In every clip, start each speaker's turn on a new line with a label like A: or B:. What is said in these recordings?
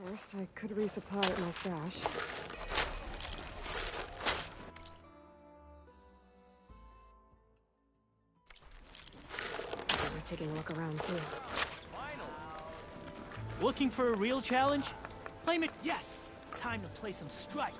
A: First, I could resupply at my stash. We're taking a look around, too.
B: Looking for a real challenge? Claim it, yes! Time to play some Strike.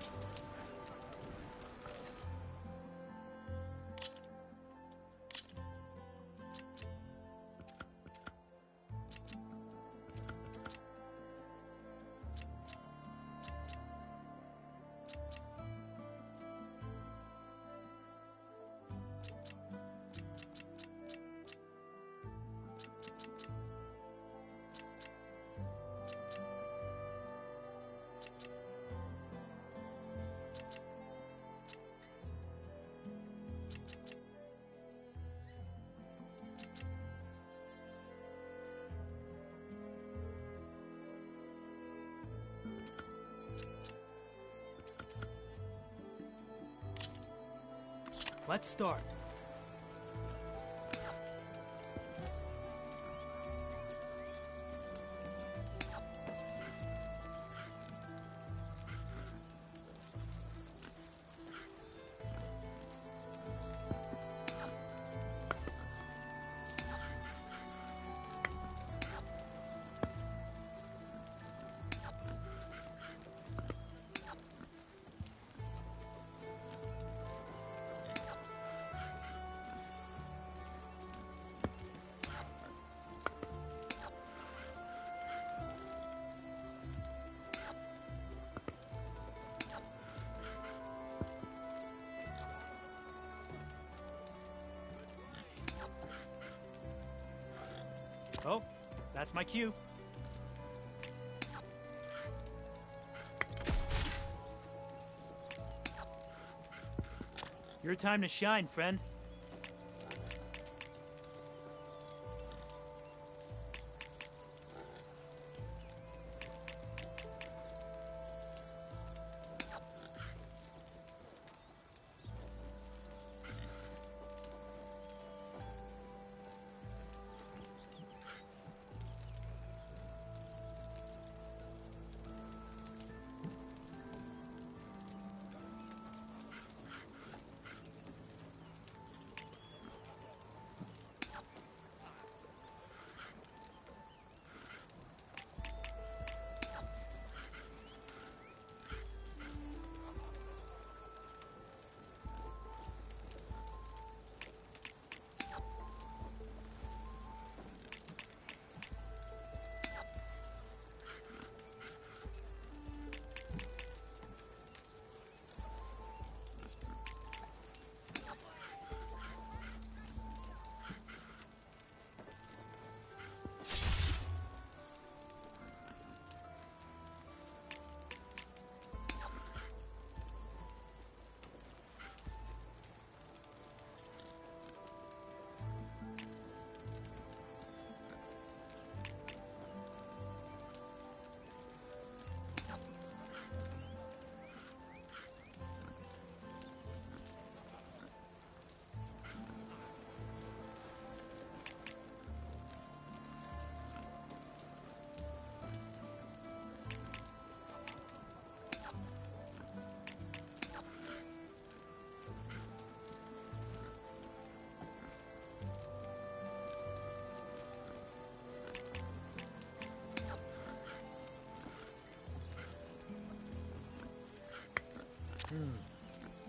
B: Let's start. Oh, that's my cue. Your time to shine, friend.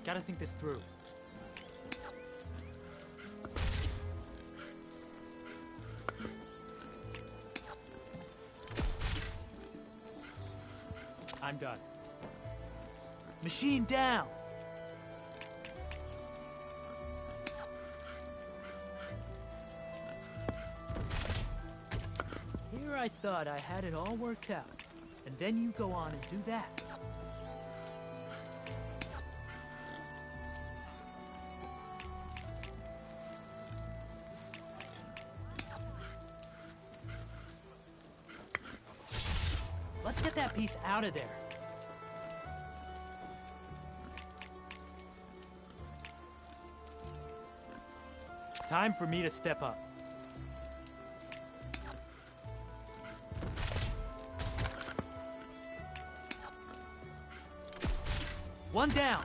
B: Gotta think this through. I'm done. Machine down! Here I thought I had it all worked out, and then you go on and do that. Let's get that piece out of there. Time for me to step up. One down.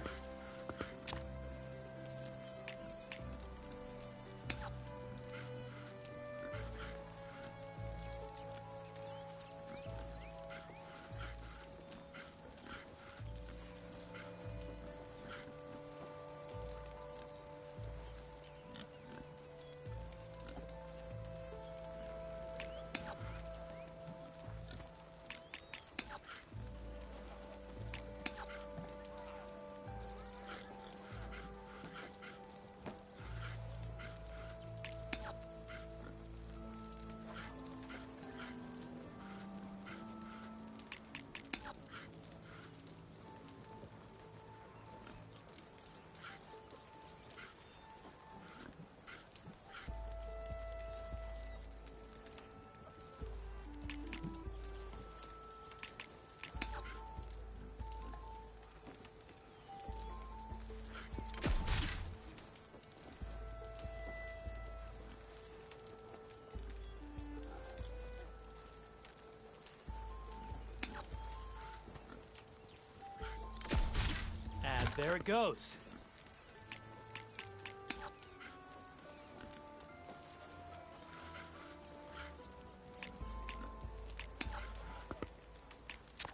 B: And there it goes.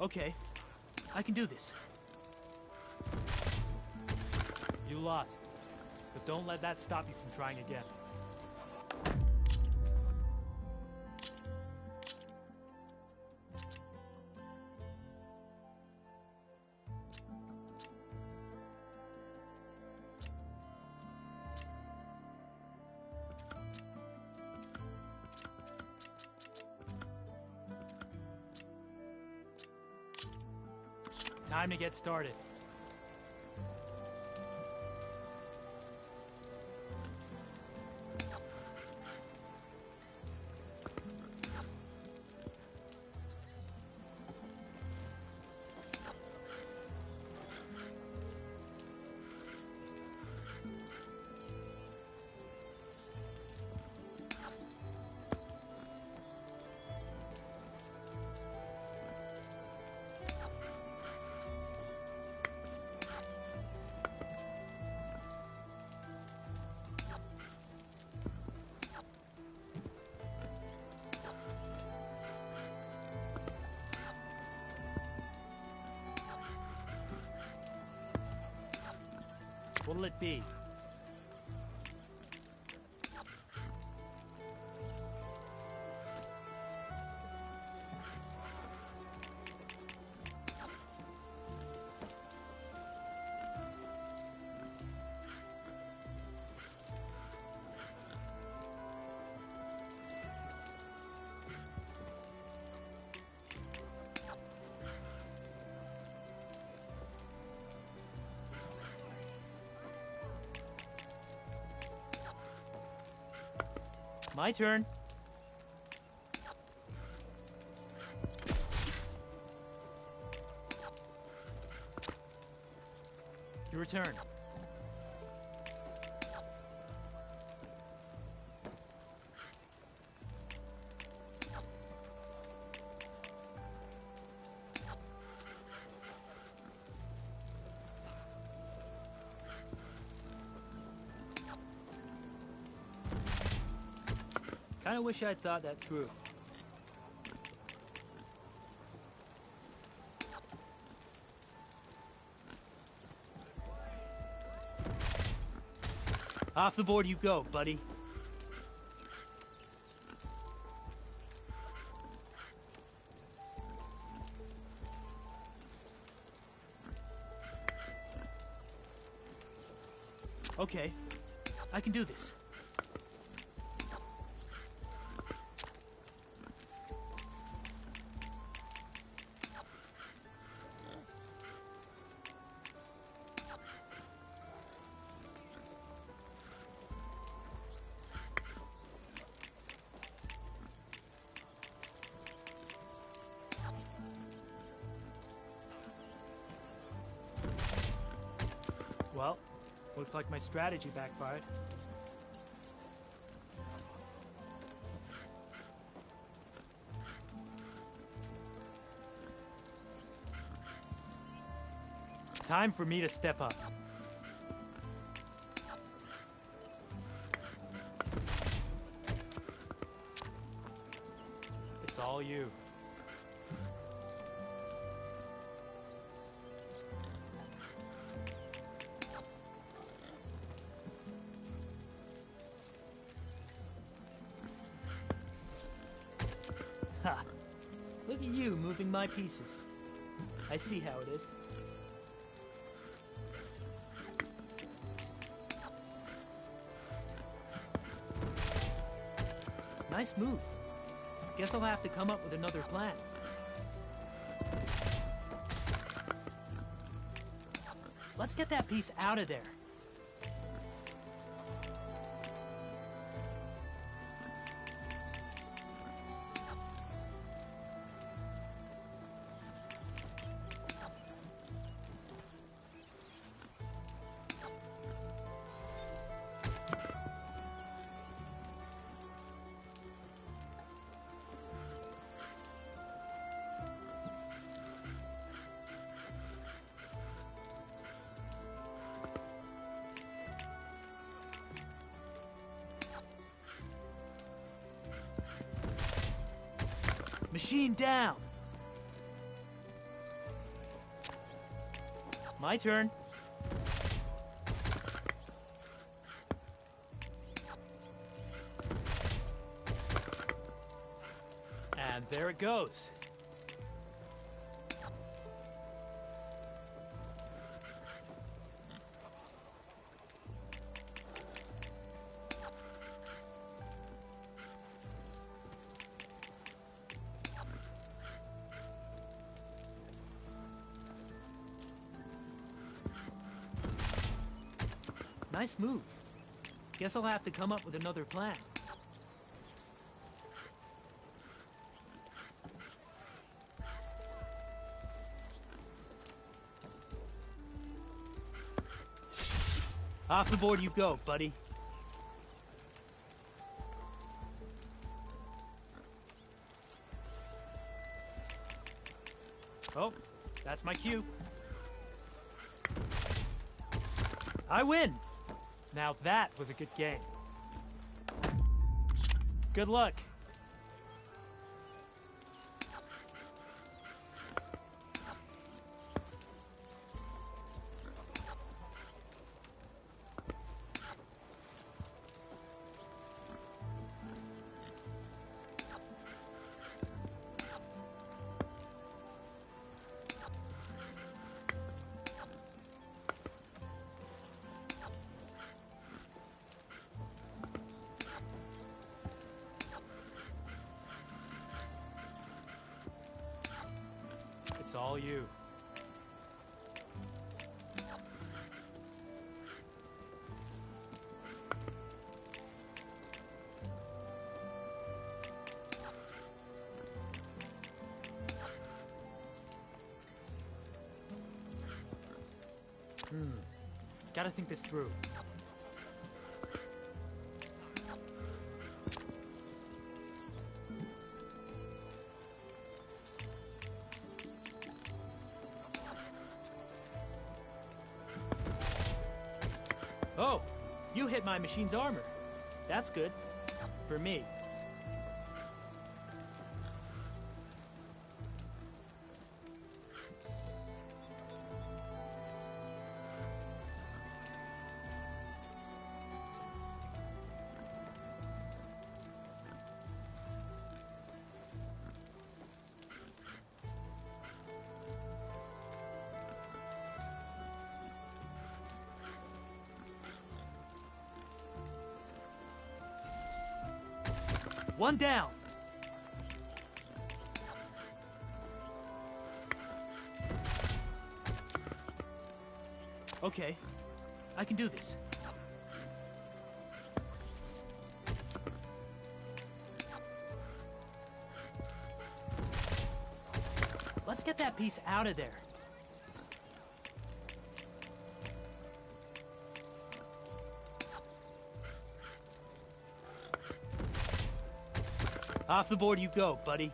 B: Okay, I can do this. You lost, but don't let that stop you from trying again. Time to get started. What'll it be? My turn. Your turn. Kinda wish I'd thought that through. Off the board you go, buddy. Okay, I can do this. Well, looks like my strategy backfired. Time for me to step up. It's all you. Ha! Look at you moving my pieces. I see how it is. Nice move. Guess I'll have to come up with another plan. Let's get that piece out of there. Machine down. My turn. And there it goes. Nice move. Guess I'll have to come up with another plan. Off the board you go, buddy. Oh, that's my cue. I win! Now that was a good game. Good luck. It's all you. Gotta think this through. Oh, you hit my machine's armor. That's good. For me. One down. Okay, I can do this. Let's get that piece out of there. Off the board you go, buddy.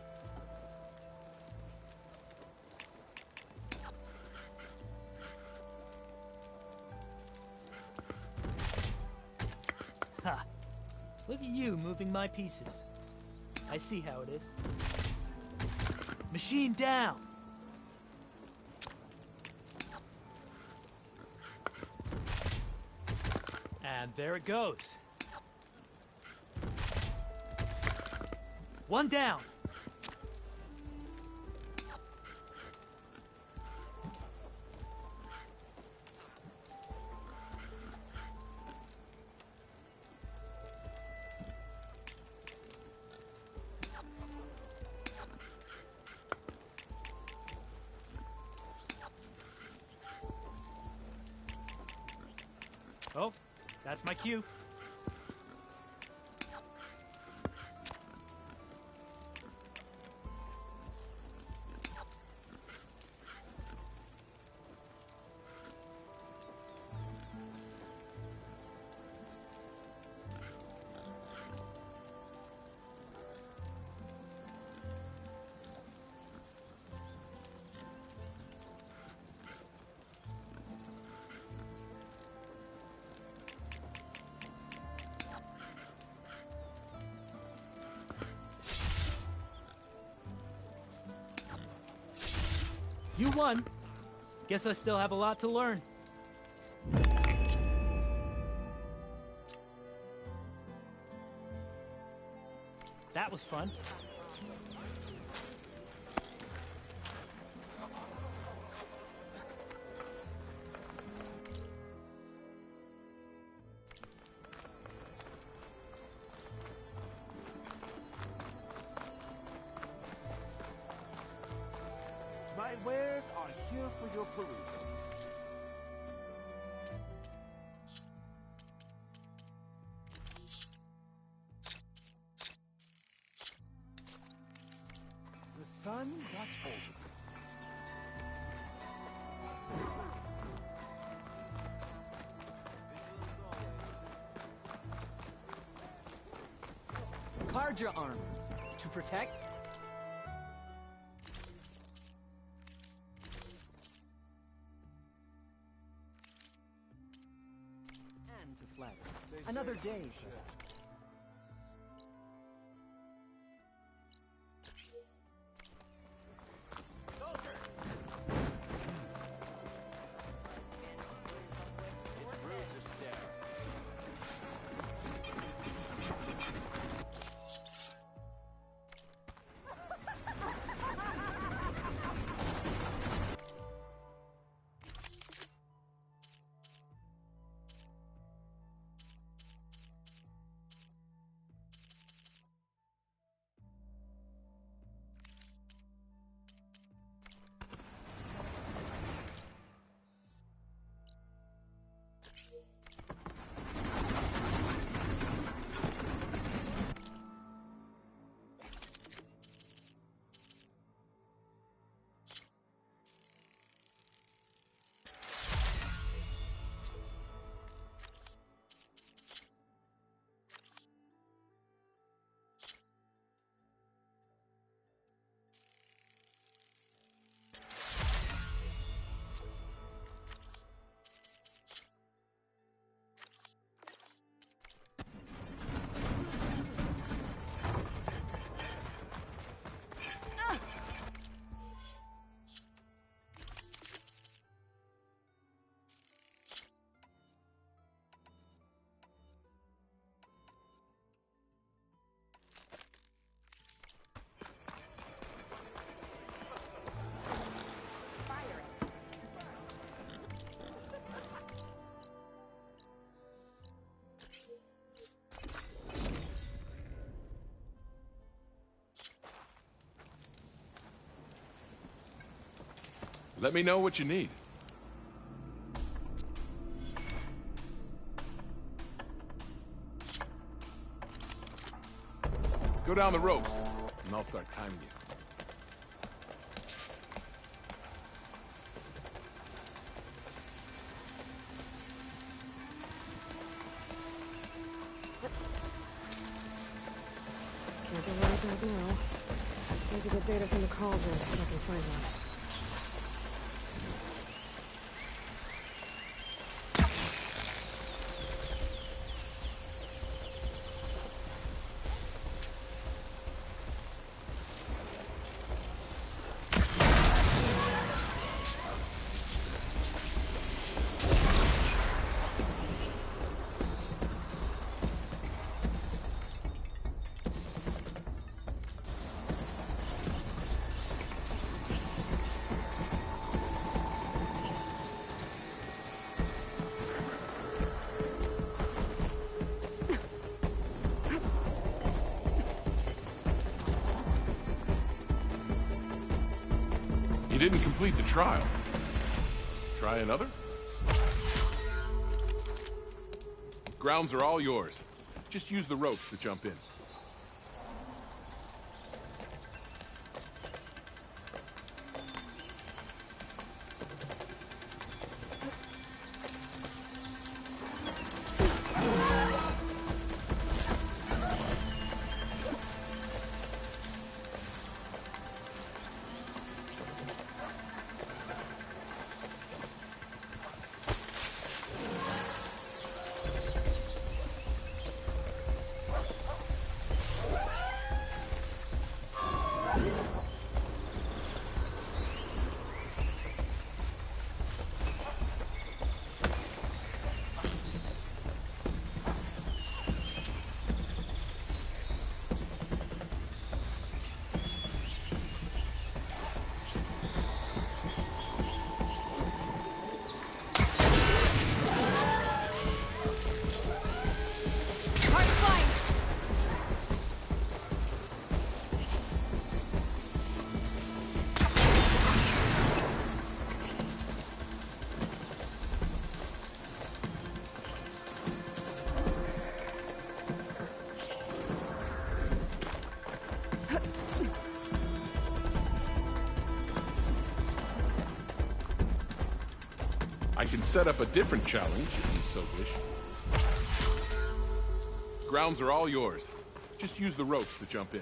B: Look at you moving my pieces. I see how it is. Machine down! And there it goes. One down. Oh, that's my cue. You won. Guess I still have a lot to learn. That was fun.
C: My wares are here for your perusal. The sun got older.
D: Card your armor. To protect? And to flatter. Another day.
E: Let me know what you need. Go down the ropes, and I'll start timing you.
A: Can't do anything right now. Need to get data from the cauldron if I can find one.
E: You didn't complete the trial. Try another? Grounds are all yours. Just use the ropes to jump in. I can set up a different challenge if you so wish. Grounds are all yours. Just use the ropes to jump in.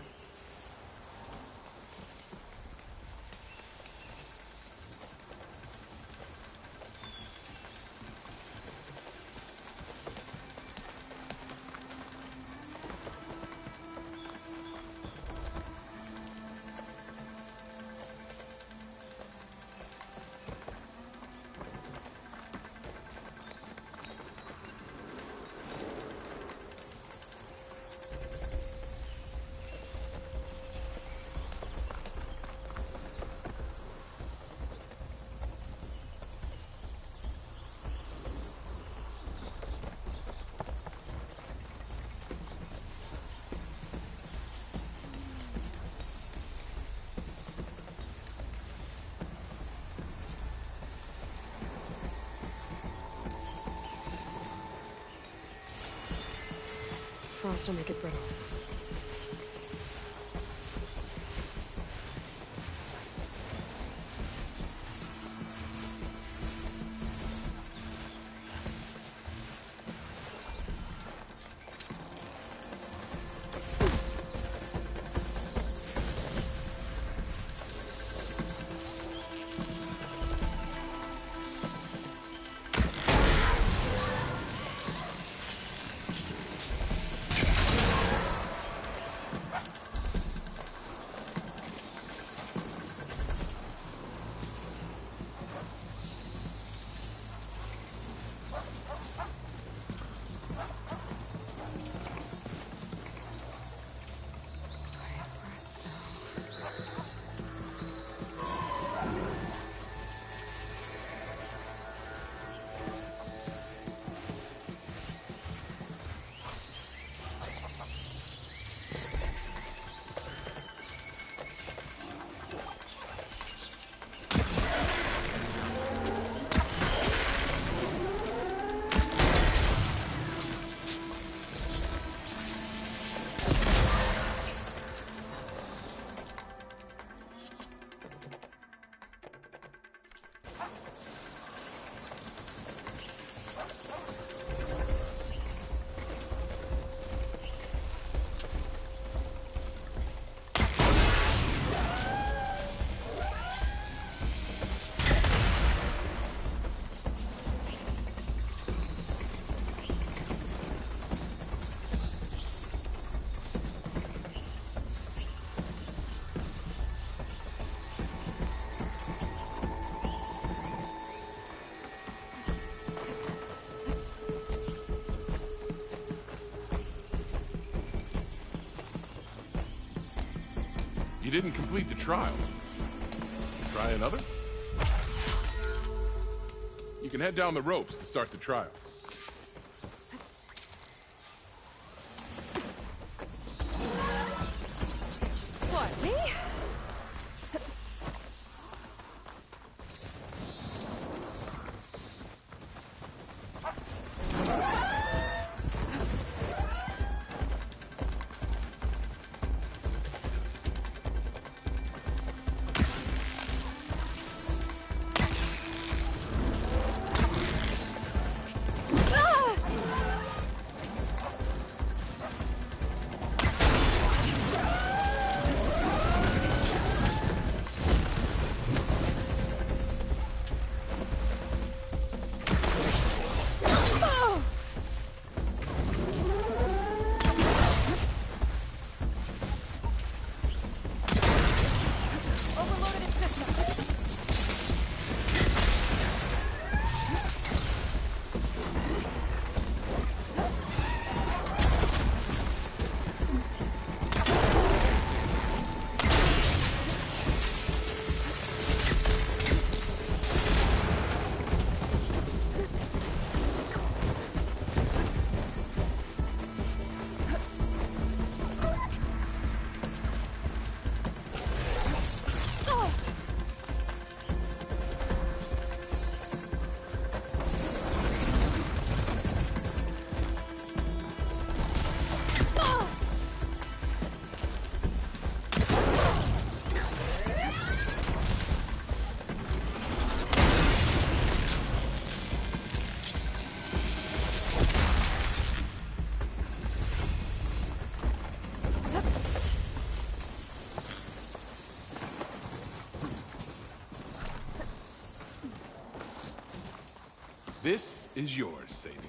A: Frost will make it brittle.
E: You didn't complete the trial. Try another? You can head down the ropes to start the trial.
A: What, me?
E: This is yours, Savior.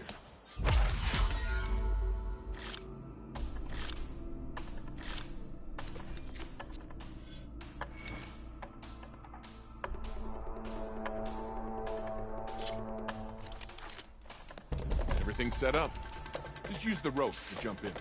E: Everything's set up. Just use the rope to jump in.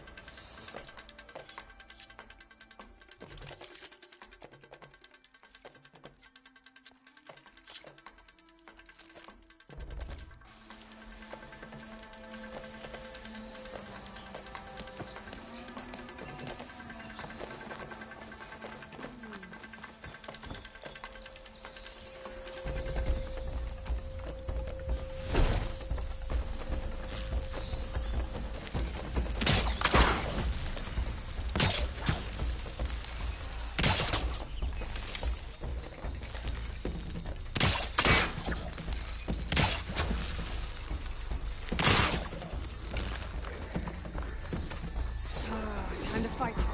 A: Time to fight.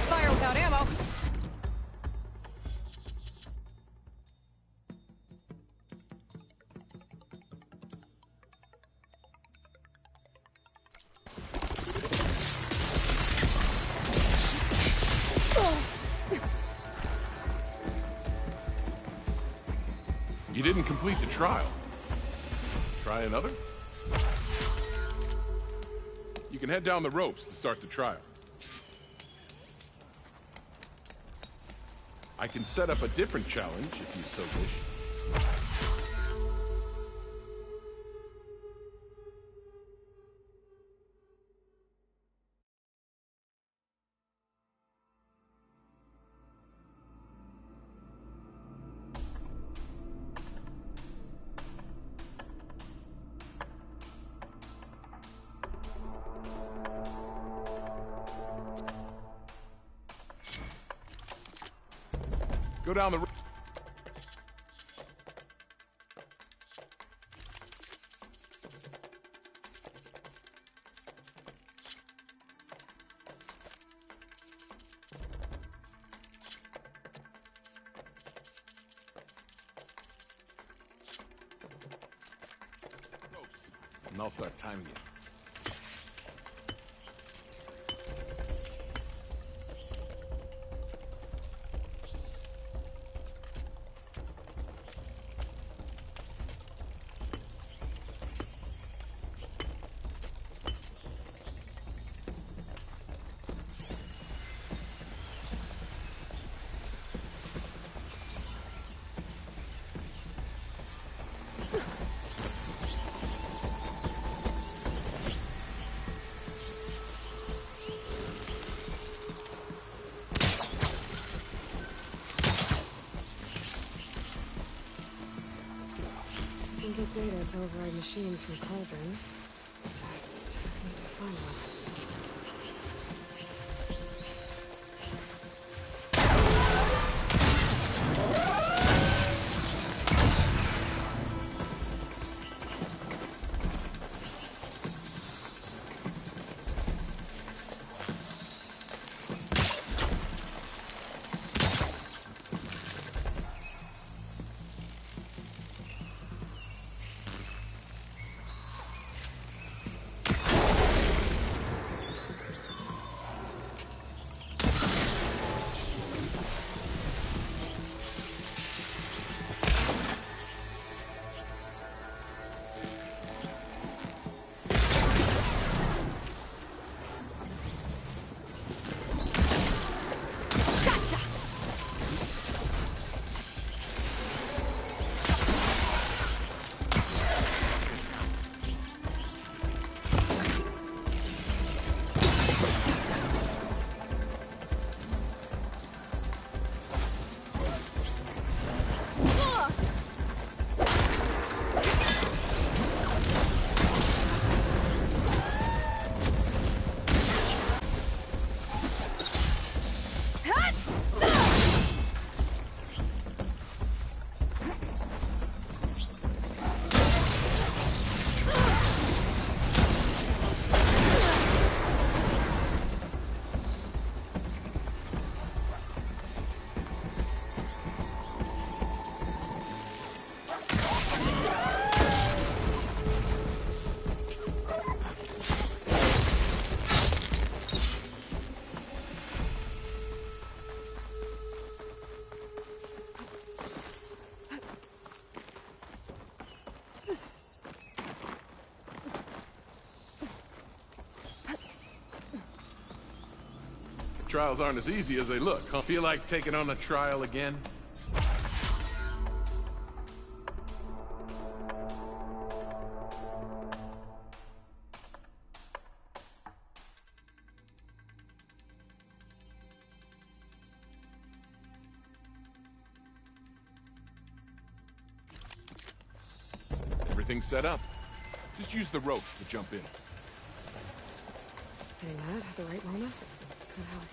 A: Fire without ammo.
E: You didn't complete the trial. Try another? You can head down the ropes to start the trial. I can set up a different challenge if you so wish. Go down the ropes. And I'll start timing you.
A: We can get data to override machines from cauldrons. Just need to find one.
E: trials aren't as easy as they look, huh? Feel like taking on a trial again? Everything's set up. Just use the ropes to jump in.
A: Hitting that at the right moment could help.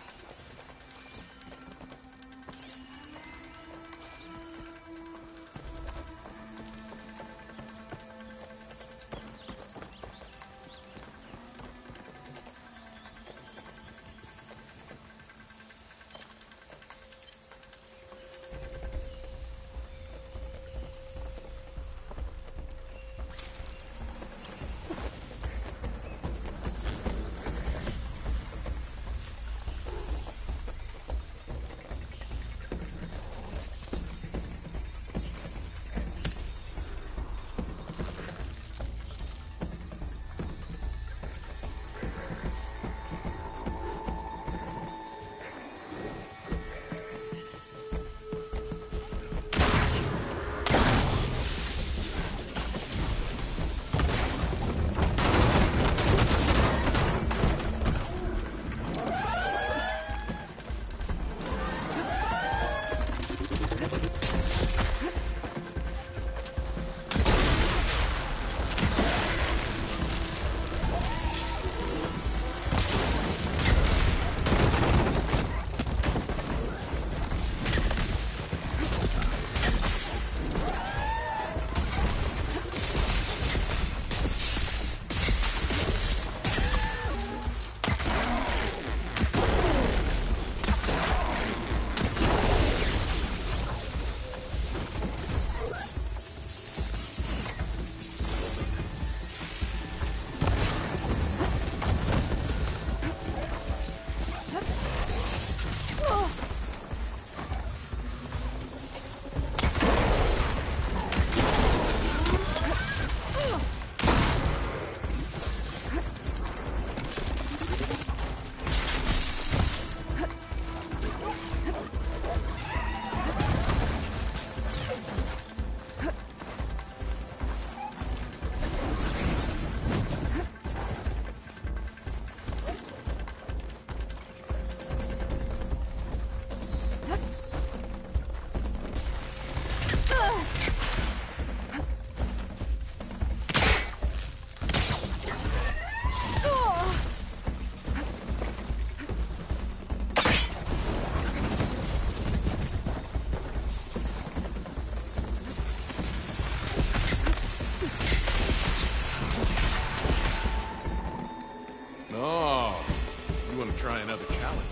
E: Try another challenge.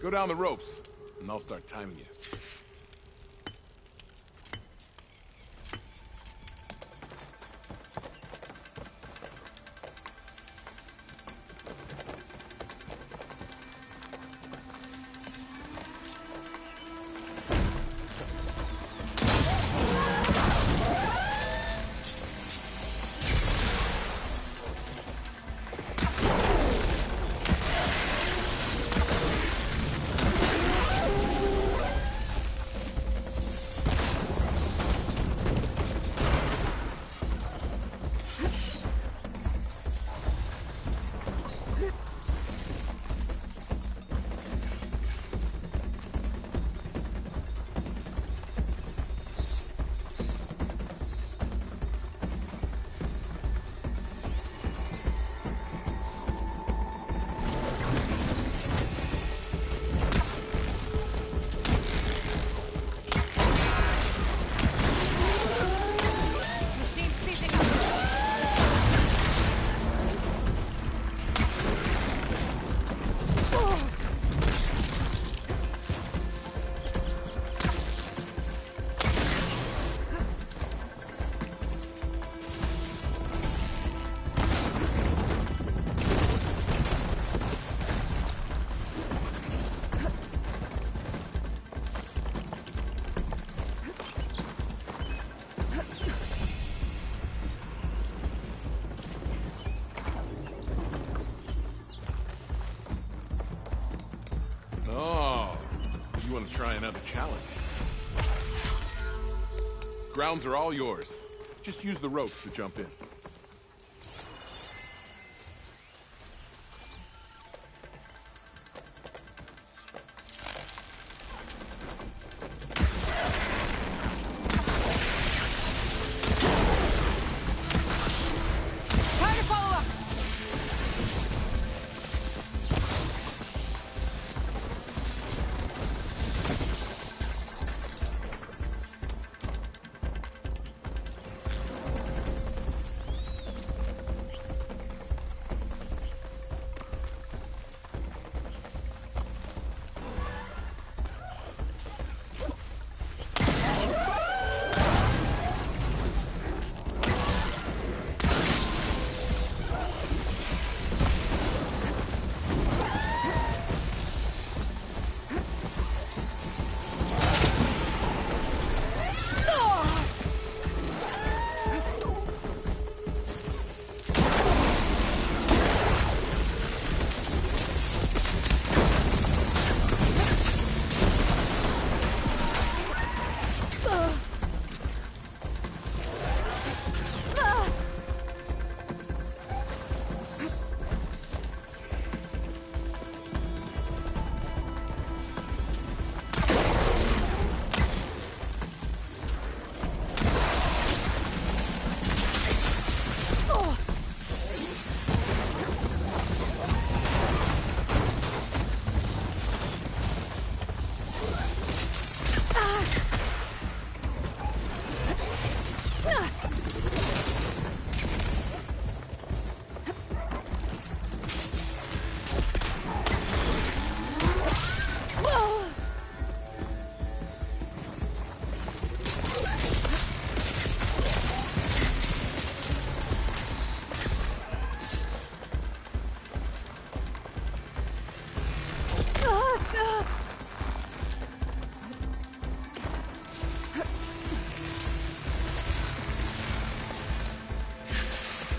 E: Go down the ropes, and I'll start timing you. challenge. Grounds are all yours. Just use the ropes to jump in.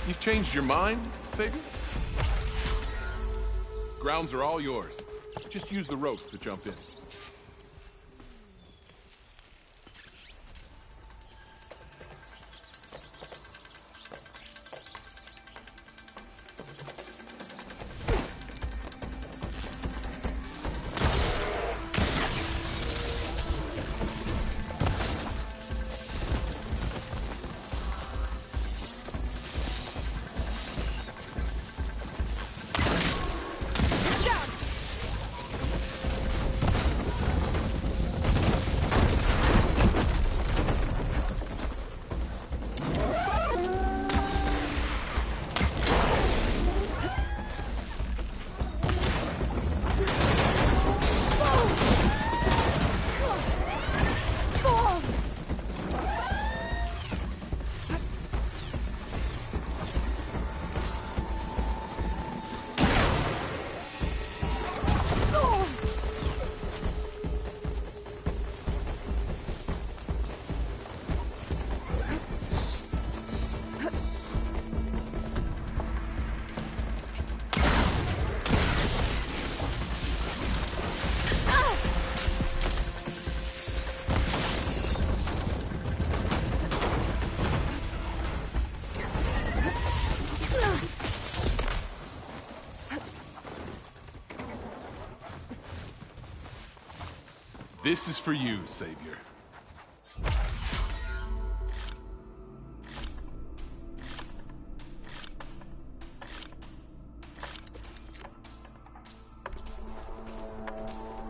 E: You've changed your mind, Savior? Grounds are all yours. Just use the ropes to jump in. This is for you, Savior.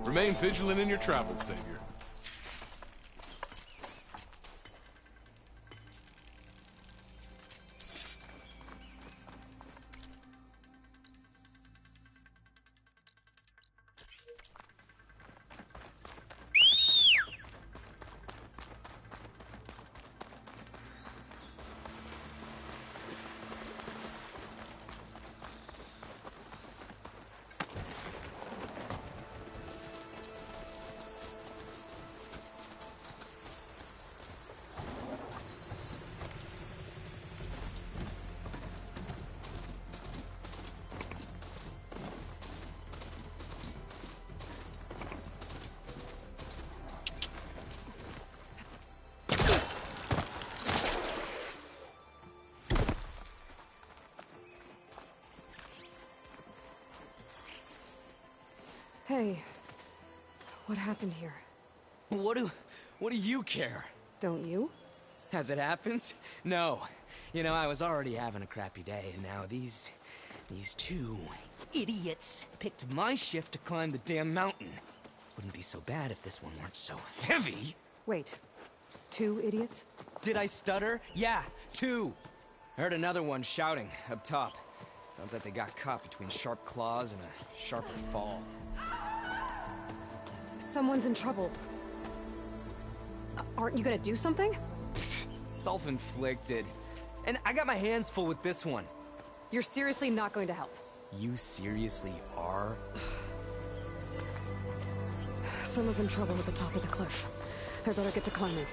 E: Remain vigilant in your travels, Savior.
A: Hey, what happened here?
F: What do you care?
A: Don't you?
F: As it happens? No. You know, I was already having a crappy day, and now these two idiots picked my shift to climb the damn mountain. Wouldn't be so bad if this one weren't so heavy.
A: Wait, 2 idiots?
F: Did I stutter? Yeah, 2. I heard another one shouting up top. Sounds like they got caught between sharp claws and a sharper fall.
A: Someone's in trouble. Aren't you gonna do something?
F: Self-inflicted. And I got my hands full with this one.
A: You're seriously not going to help.
F: You seriously are?
A: Someone's in trouble at the top of the cliff. I better get to climbing.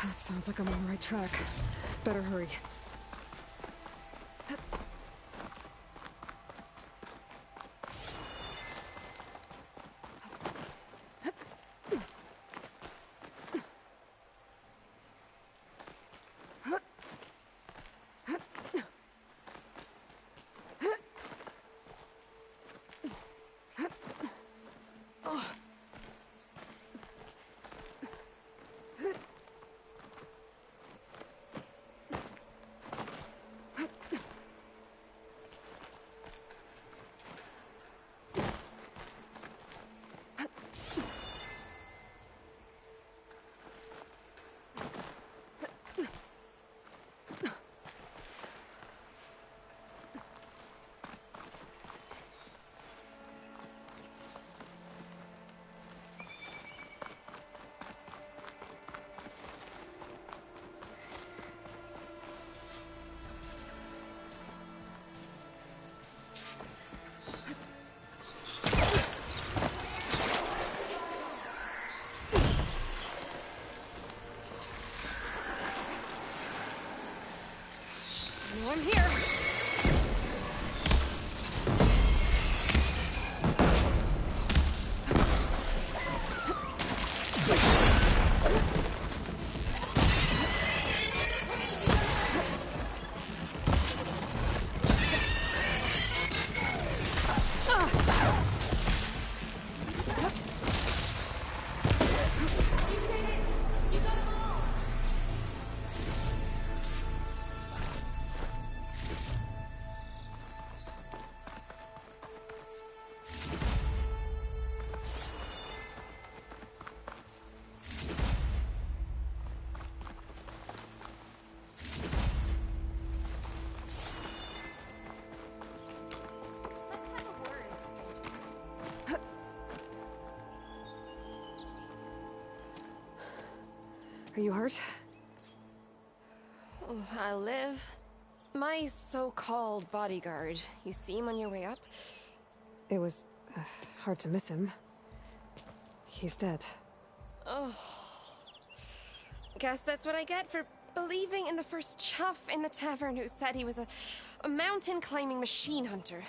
A: That sounds like I'm on the right track. Better hurry. I'm here. Are you hurt?
G: I live. My so-called bodyguard. You see him on your way up?
A: It was hard to miss him. He's dead.
G: Oh. Guess that's what I get for believing in the first chuff in the tavern who said he was a mountain-climbing machine hunter.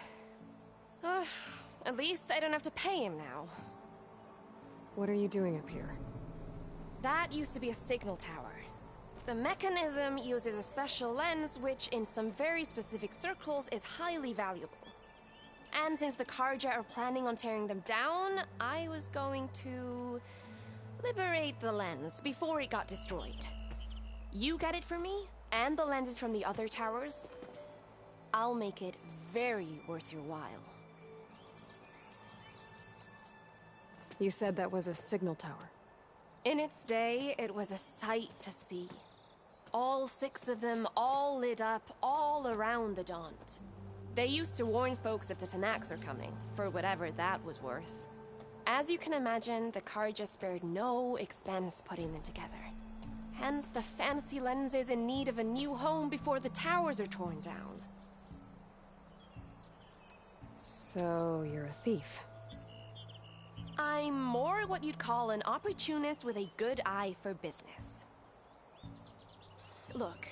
G: Ugh. At least I don't have to pay him now.
A: What are you doing up here?
G: That used to be a signal tower. The mechanism uses a special lens which, in some very specific circles, is highly valuable. And since the Karja are planning on tearing them down, I was going to liberate the lens before it got destroyed. You get it for me, and the lenses from the other towers. I'll make it very worth your while.
A: You said that was a signal tower.
G: In its day, it was a sight to see. All 6 of them, all lit up, all around the Daunt. They used to warn folks that the Tanaks are coming, for whatever that was worth. As you can imagine, the Karja spared no expense putting them together. Hence the fancy lenses in need of a new home before the towers are torn down.
A: So, you're a thief.
G: I'm more what you'd call an opportunist with a good eye for business. Look,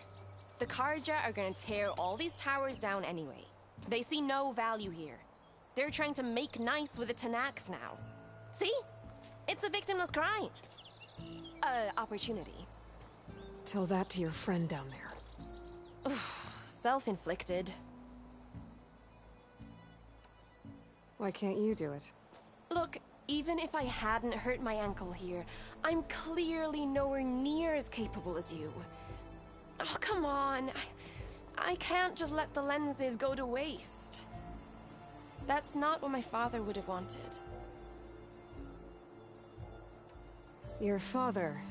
G: the Karja are gonna tear all these towers down anyway. They see no value here. They're trying to make nice with the Tanakh now. See? It's a victimless crime. Opportunity.
A: Tell that to your friend down there.
G: Self-inflicted.
A: Why can't you do it?
G: Look, even if I hadn't hurt my ankle here, I'm clearly nowhere near as capable as you. Oh, come on. I can't just let the lenses go to waste. That's not what my father would have wanted.
A: Your father,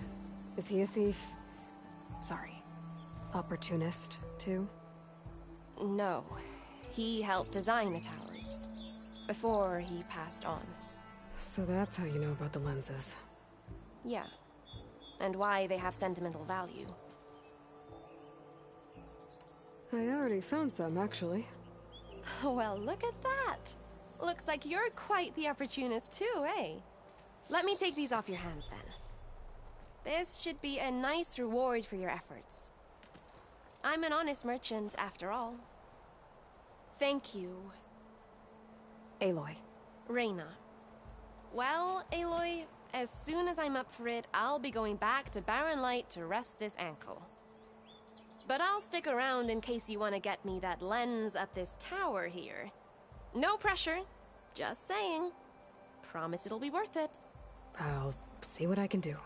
A: is he a thief? Sorry, opportunist, too?
G: No. He helped design the towers. Before he passed on.
A: So that's how you know about the lenses.
G: Yeah. And why they have sentimental value.
A: I already found some, actually.
G: Well, look at that. Looks like you're quite the opportunist too, eh? Let me take these off your hands then. This should be a nice reward for your efforts. I'm an honest merchant, after all. Thank you.
A: Aloy.
G: Reyna. Well, Aloy, as soon as I'm up for it, I'll be going back to Barren Light to rest this ankle. But I'll stick around in case you want to get me that lens up this tower here. No pressure, just saying. Promise it'll be worth it.
A: I'll see what I can do.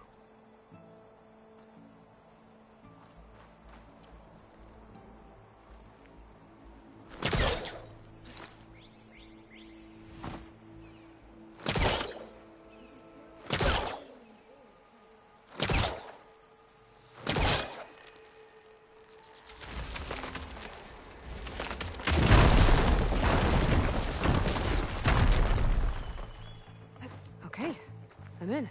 A: Okay, I'm in.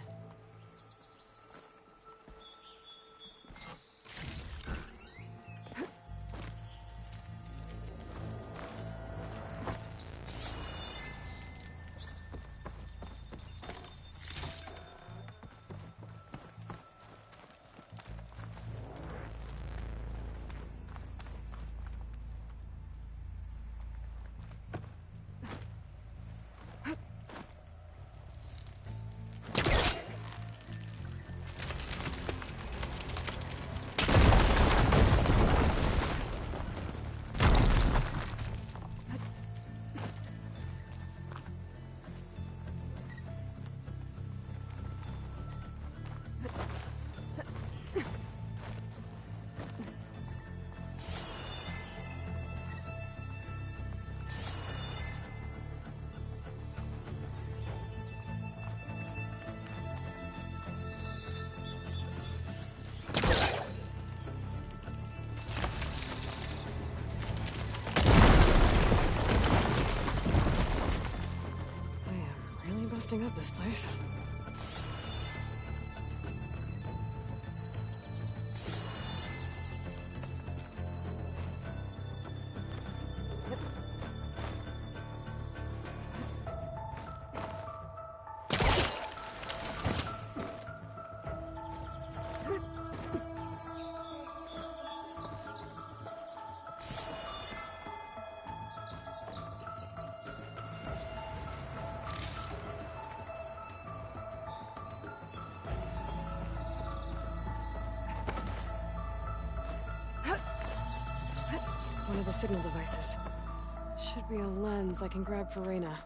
A: Busting up this place. one of the signal devices. Should be a lens I can grab for Reyna.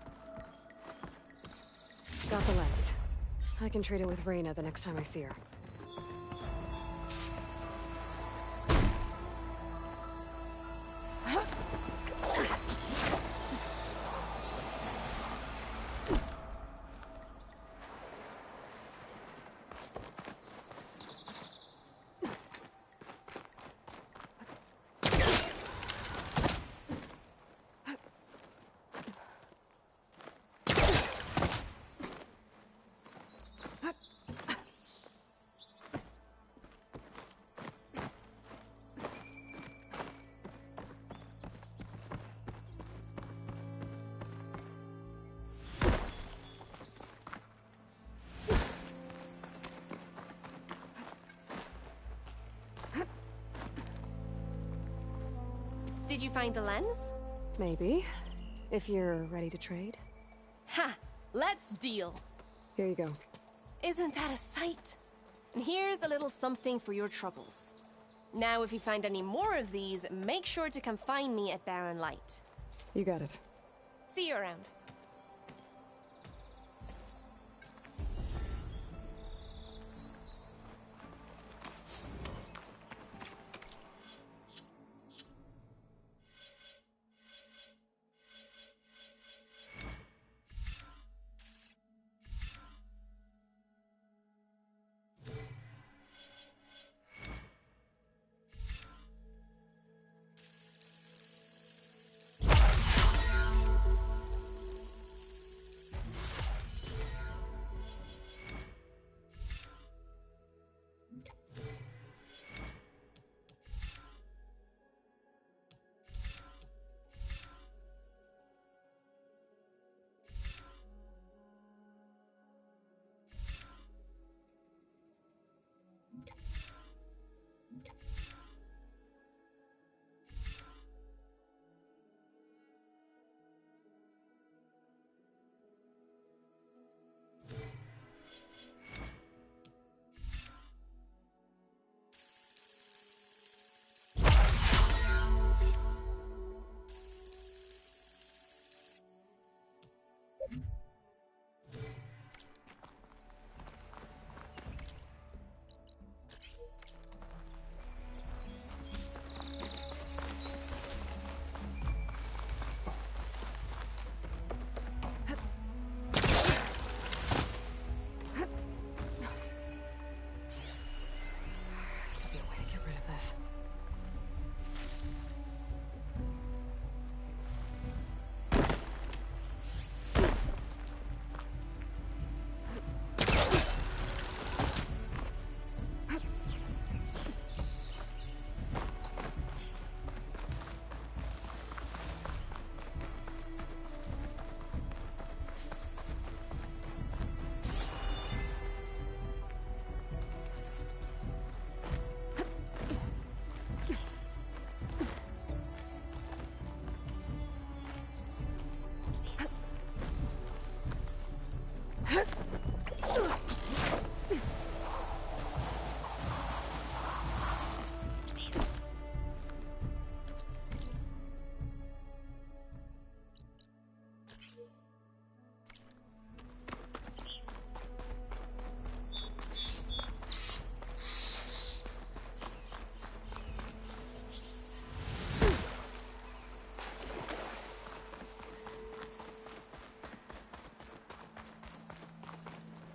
A: Got the lens. I can trade it with Reyna the next time I see her.
G: Did you find the lens?
A: Maybe. If you're ready to trade.
G: Ha! Let's deal.
A: Here you go.
G: Isn't that a sight? And here's a little something for your troubles. Now, if you find any more of these, make sure to come find me at Barren Light.
A: You got it.
G: See you around.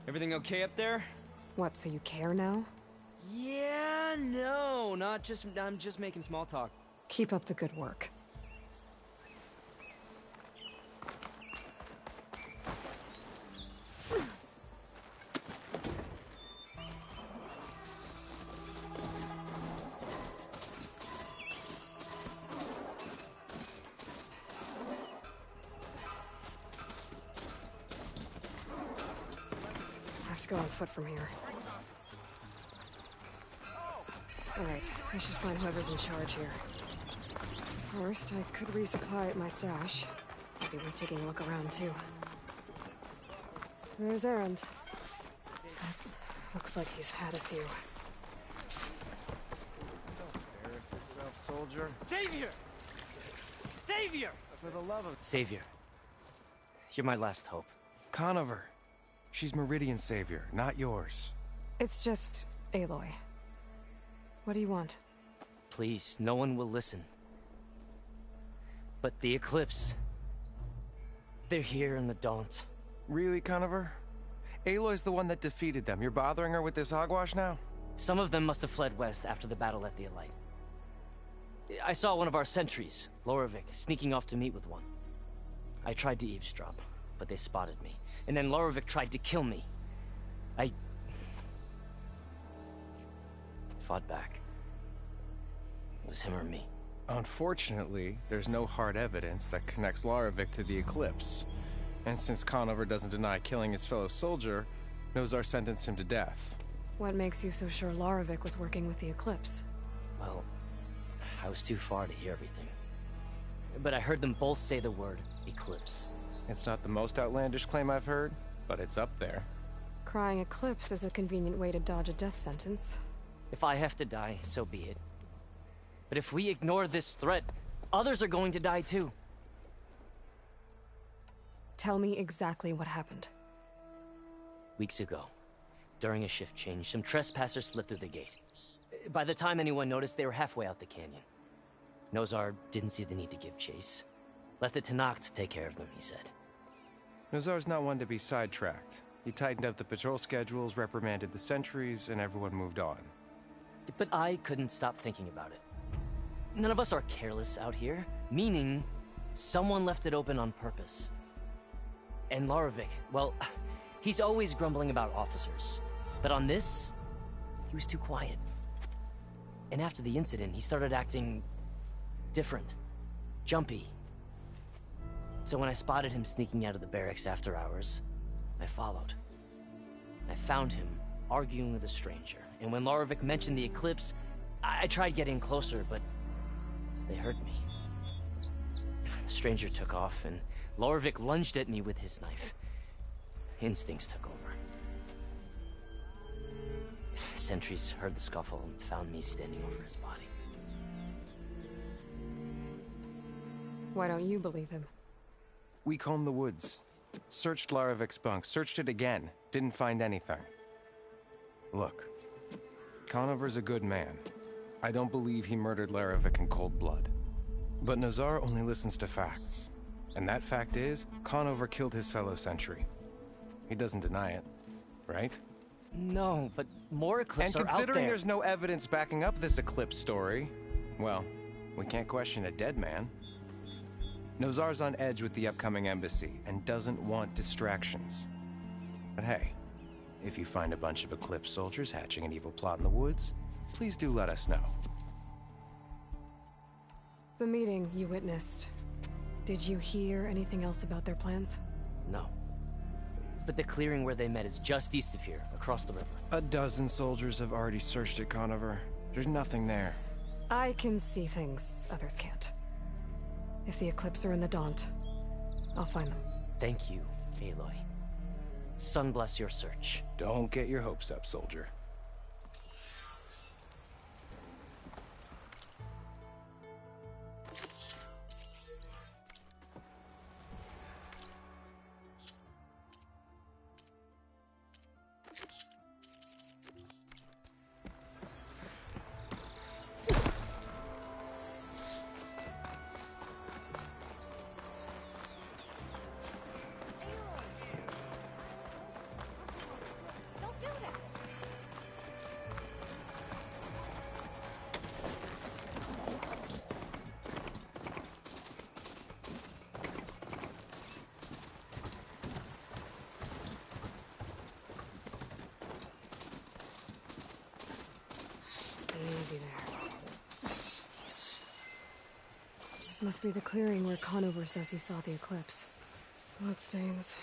F: Everything okay up there?
A: What, so you care now?
F: Yeah, no, not just... I'm just making small talk.
A: Keep up the good work. Go on foot from here. Alright, I should find whoever's in charge here. First, I could resupply at my stash. Maybe worth taking a look around, too. There's Erend. Looks like he's had a few.
C: Soldier.
B: Savior!
F: Savior!
C: For the love of...
F: Savior. You're my last hope.
H: Conover. She's Meridian's savior, not yours.
A: It's just Aloy. What do you want?
F: Please, no one will listen. But the Eclipse... they're here in the Daunt.
H: Really, Conover? Aloy's the one that defeated them. You're bothering her with this hogwash now?
F: Some of them must have fled west after the battle at the Elite. I saw one of our sentries, Lorovic, sneaking off to meet with one. I tried to eavesdrop, but they spotted me. And then Lorovic tried to kill me. I... fought back. It was him or me.
H: Unfortunately, there's no hard evidence that connects Lorovic to the Eclipse. And since Conover doesn't deny killing his fellow soldier, Nozar sentenced him to death.
A: What makes you so sure Lorovic was working with the Eclipse?
F: Well, I was too far to hear everything. But I heard them both say the word Eclipse.
H: It's not the most outlandish claim I've heard, but it's up there.
A: Crying Eclipse is a convenient way to dodge a death sentence.
F: If I have to die, so be it. But if we ignore this threat, others are going to die too.
A: Tell me exactly what happened.
F: Weeks ago, during a shift change, some trespassers slipped through the gate. By the time anyone noticed, they were halfway out the canyon. Nozar didn't see the need to give chase. Let the Tenakth take care of them, he said.
H: Nozar's not one to be sidetracked. He tightened up the patrol schedules, reprimanded the sentries, and everyone moved on.
F: But I couldn't stop thinking about it. None of us are careless out here, meaning someone left it open on purpose. And Lorovic, well, he's always grumbling about officers. But on this, he was too quiet. And after the incident, he started acting different, jumpy. So when I spotted him sneaking out of the barracks after hours, I followed. I found him arguing with a stranger. And when Lorovic mentioned the Eclipse, I tried getting closer, but they heard me. The stranger took off, and Lorovic lunged at me with his knife. Instincts took over. Sentries heard the scuffle and found me standing over his body.
A: Why don't you believe him?
H: We combed the woods. Searched Larovic's bunk, searched it again. Didn't find anything. Look, Conover's a good man. I don't believe he murdered Larovic in cold blood. But Nozar only listens to facts. And that fact is, Conover killed his fellow sentry. He doesn't deny it, right?
F: No, but more Eclipse are out there.
H: And considering there's no evidence backing up this Eclipse story, well, we can't question a dead man. Nozar's on edge with the upcoming embassy and doesn't want distractions. But hey, if you find a bunch of Eclipse soldiers hatching an evil plot in the woods, please do let us know.
A: The meeting you witnessed. Did you hear anything else about their plans?
F: No. But the clearing where they met is just east of here, across the river.
H: A dozen soldiers have already searched it, Conover. There's nothing there.
A: I can see things others can't. If the Eclipse are in the Daunt, I'll find them.
F: Thank you, Aloy. Sun bless your search.
H: Don't get your hopes up, soldier.
G: Don't do that!
A: Easy there. This must be the clearing where Conover says he saw the Eclipse. Bloodstains.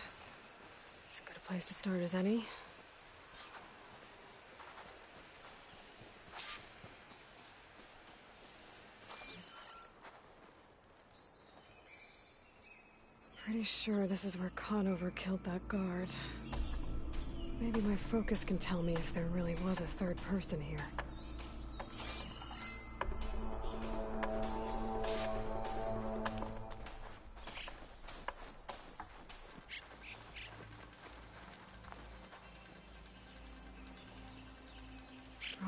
A: It's as good a place to start as any. Pretty sure this is where Conover killed that guard. Maybe my focus can tell me if there really was a third person here.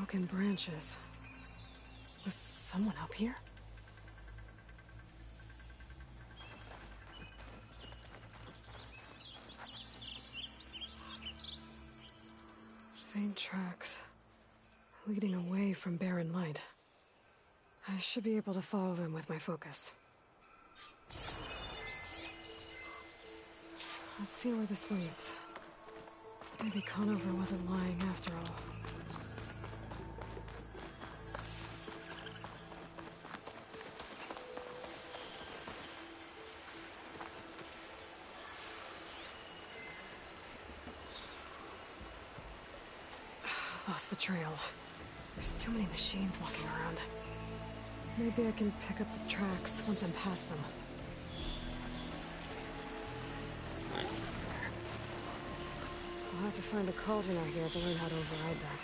A: Broken branches. Was someone up here? Faint tracks, leading away from barren light. I should be able to follow them with my focus. Let's see where this leads. Maybe Conover wasn't lying after all. Lost the trail. There's too many machines walking around. Maybe I can pick up the tracks once I'm past them. I'll have to find a cauldron out here to learn how to override that.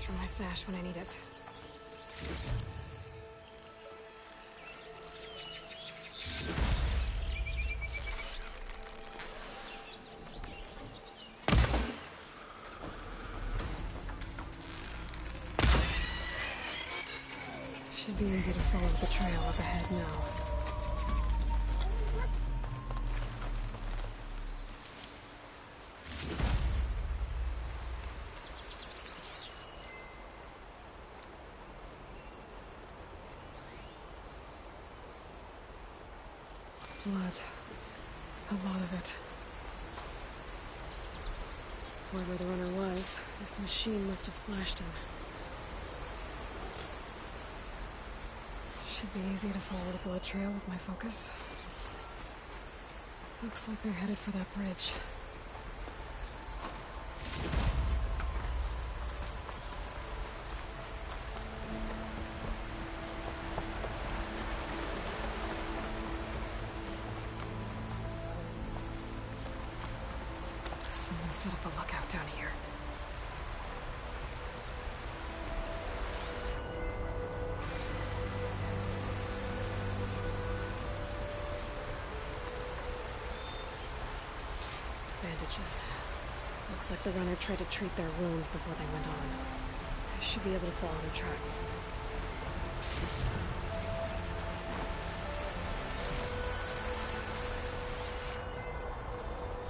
A: From my stash when I need it. Should be easy to follow the trail up ahead now. Blood. A lot of it. Whoever the runner was, this machine must have slashed him. Should be easy to follow the blood trail with my focus. Looks like they're headed for that bridge. Someone set up a lookout down here. Bandages. Looks like the runner tried to treat their wounds before they went on. I should be able to follow their tracks.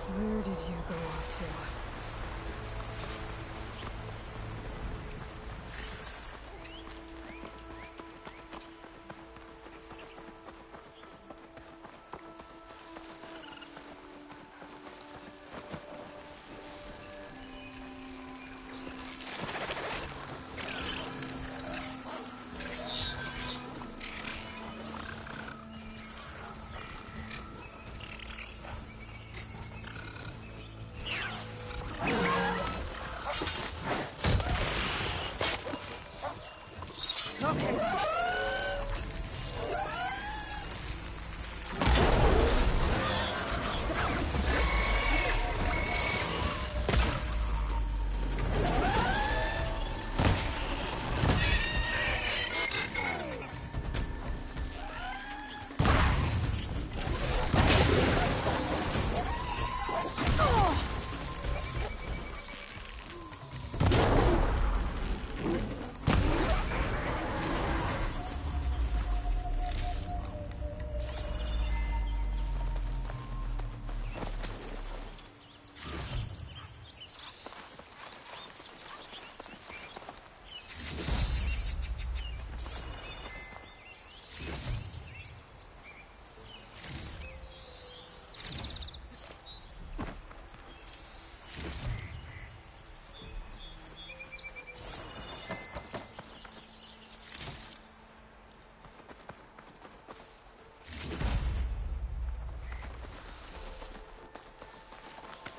A: Where did you go off to?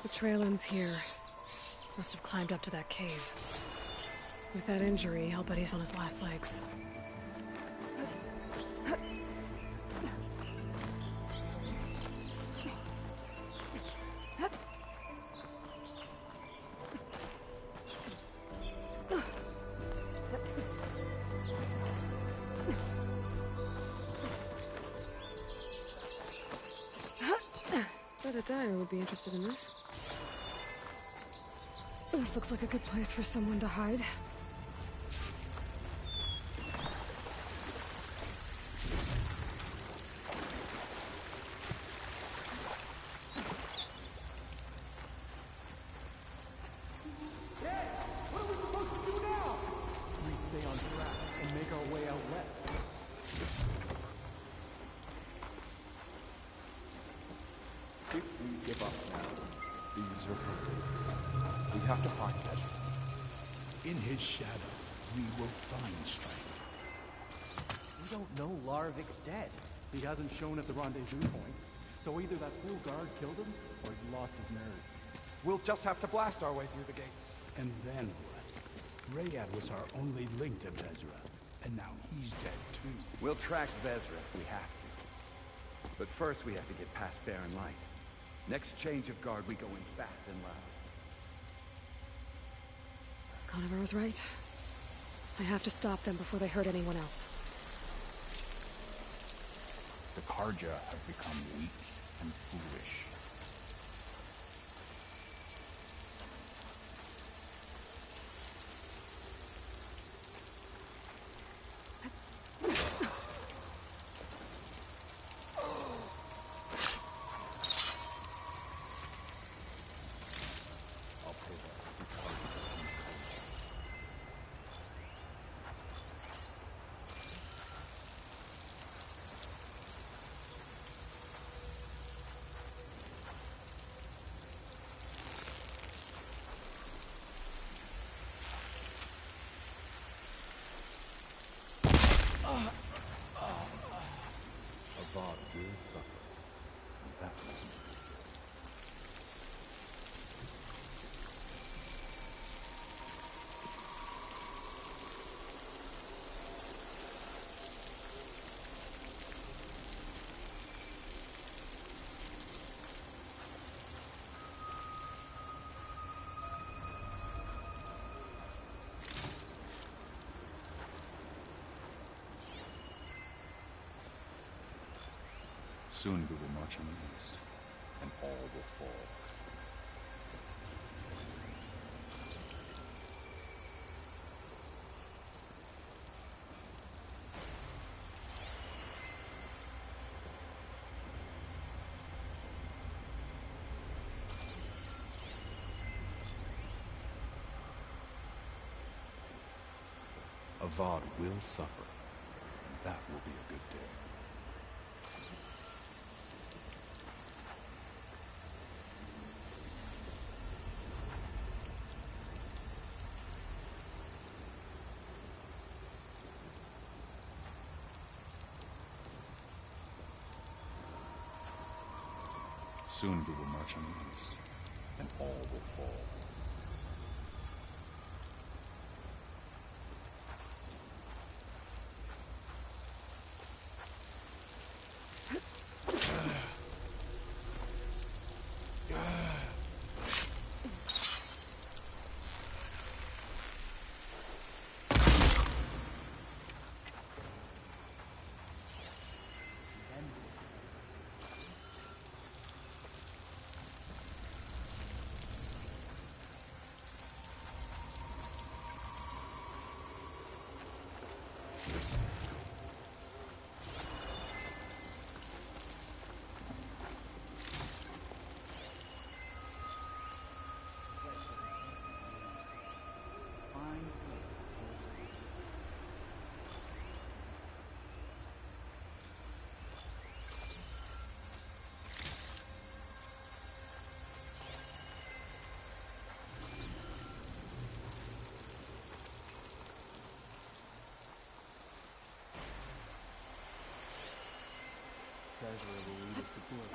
A: The trail ends here. Must have climbed up to that cave. With that injury, I'll bet he's on his last legs. Bet a dyer would be interested in this. This looks like a good place for someone to hide.
I: If we give up now, these are complete. We have to find Ezra.
J: In his shadow, we will find strength.
D: We don't know Larvik's dead.
C: He hasn't shown at the rendezvous point, so either that fool guard killed him, or he lost his nerve.
I: We'll just have to blast our way through the gates.
J: And then what? Rayad was our only link to Vezra, and now he's dead too.
K: We'll track Vezra if we have to. But first we have to get past Barren Light. Next change of guard, we go in fast and loud.
A: Conover was right. I have to stop them before they hurt anyone else.
J: The Karja have become weak and foolish.
K: Avad will suffer. And that will
J: Soon we will march on the east, and all will fall. Avad will suffer, and that will be a good day. Soon we will march on the east, and all will fall.
C: Ezra will lead us to glory.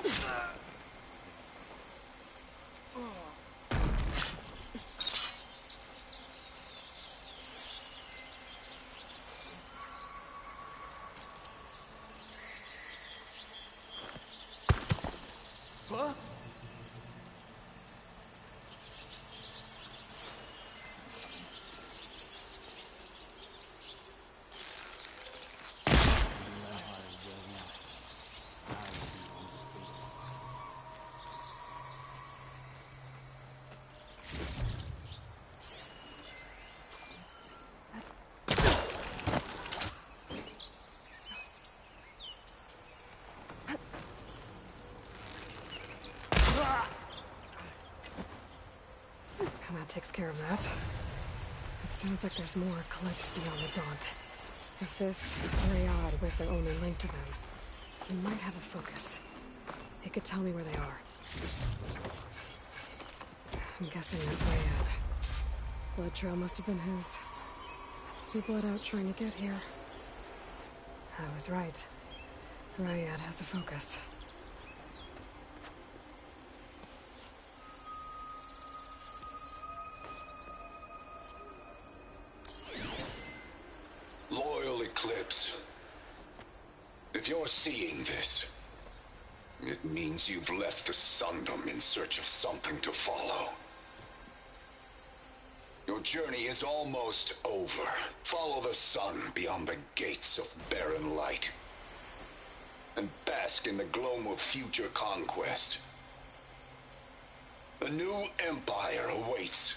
F: Huh?
A: And that takes care of that. It sounds like there's more Eclipse beyond the Daunt. If this Rayad was their only link to them, he might have a focus. He could tell me where they are. I'm guessing that's Rayad. Blood trail must have been his. He bled out trying to get here. I was right. Rayad has a focus.
L: Loyal Eclipse. If you're seeing this, it means you've left the Sundom in search of something to follow. Your journey is almost over. Follow the sun beyond the gates of barren light. And bask in the gloam of future conquest. A new empire awaits.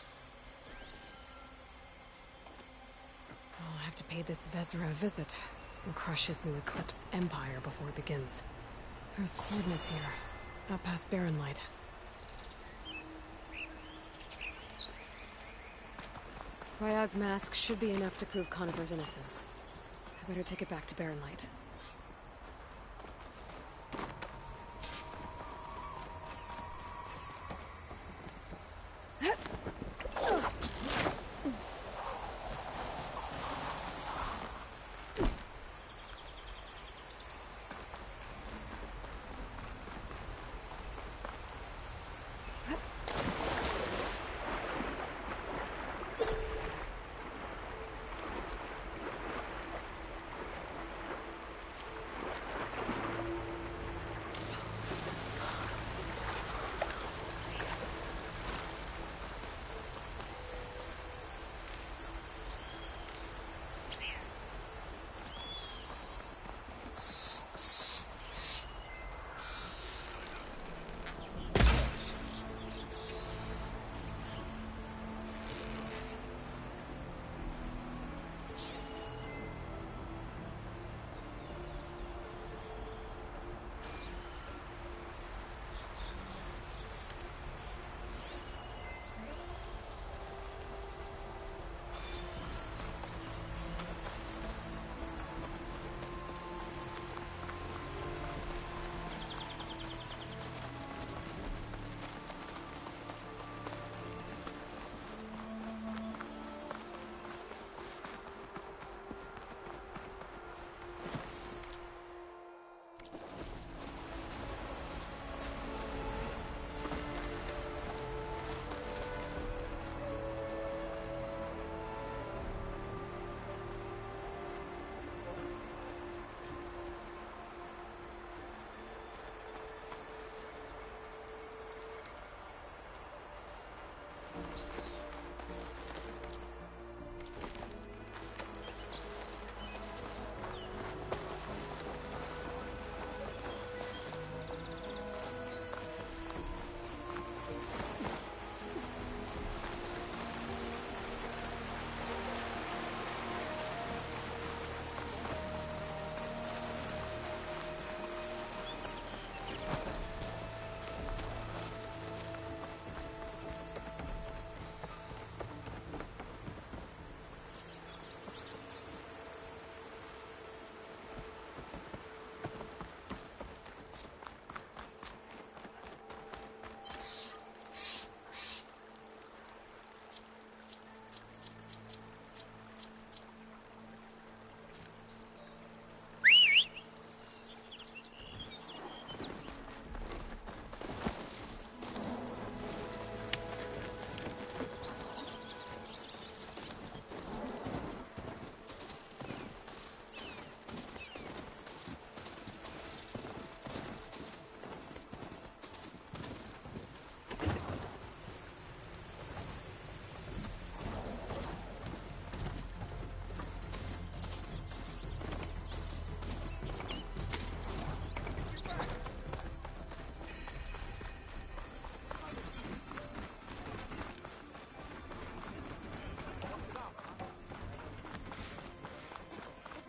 A: I'll have to pay this Vezra a visit and crush his new Eclipse empire before it begins. There's coordinates here, up past Barren Light. Ryad's mask should be enough to prove Conover's innocence. I better take it back to Barren Light.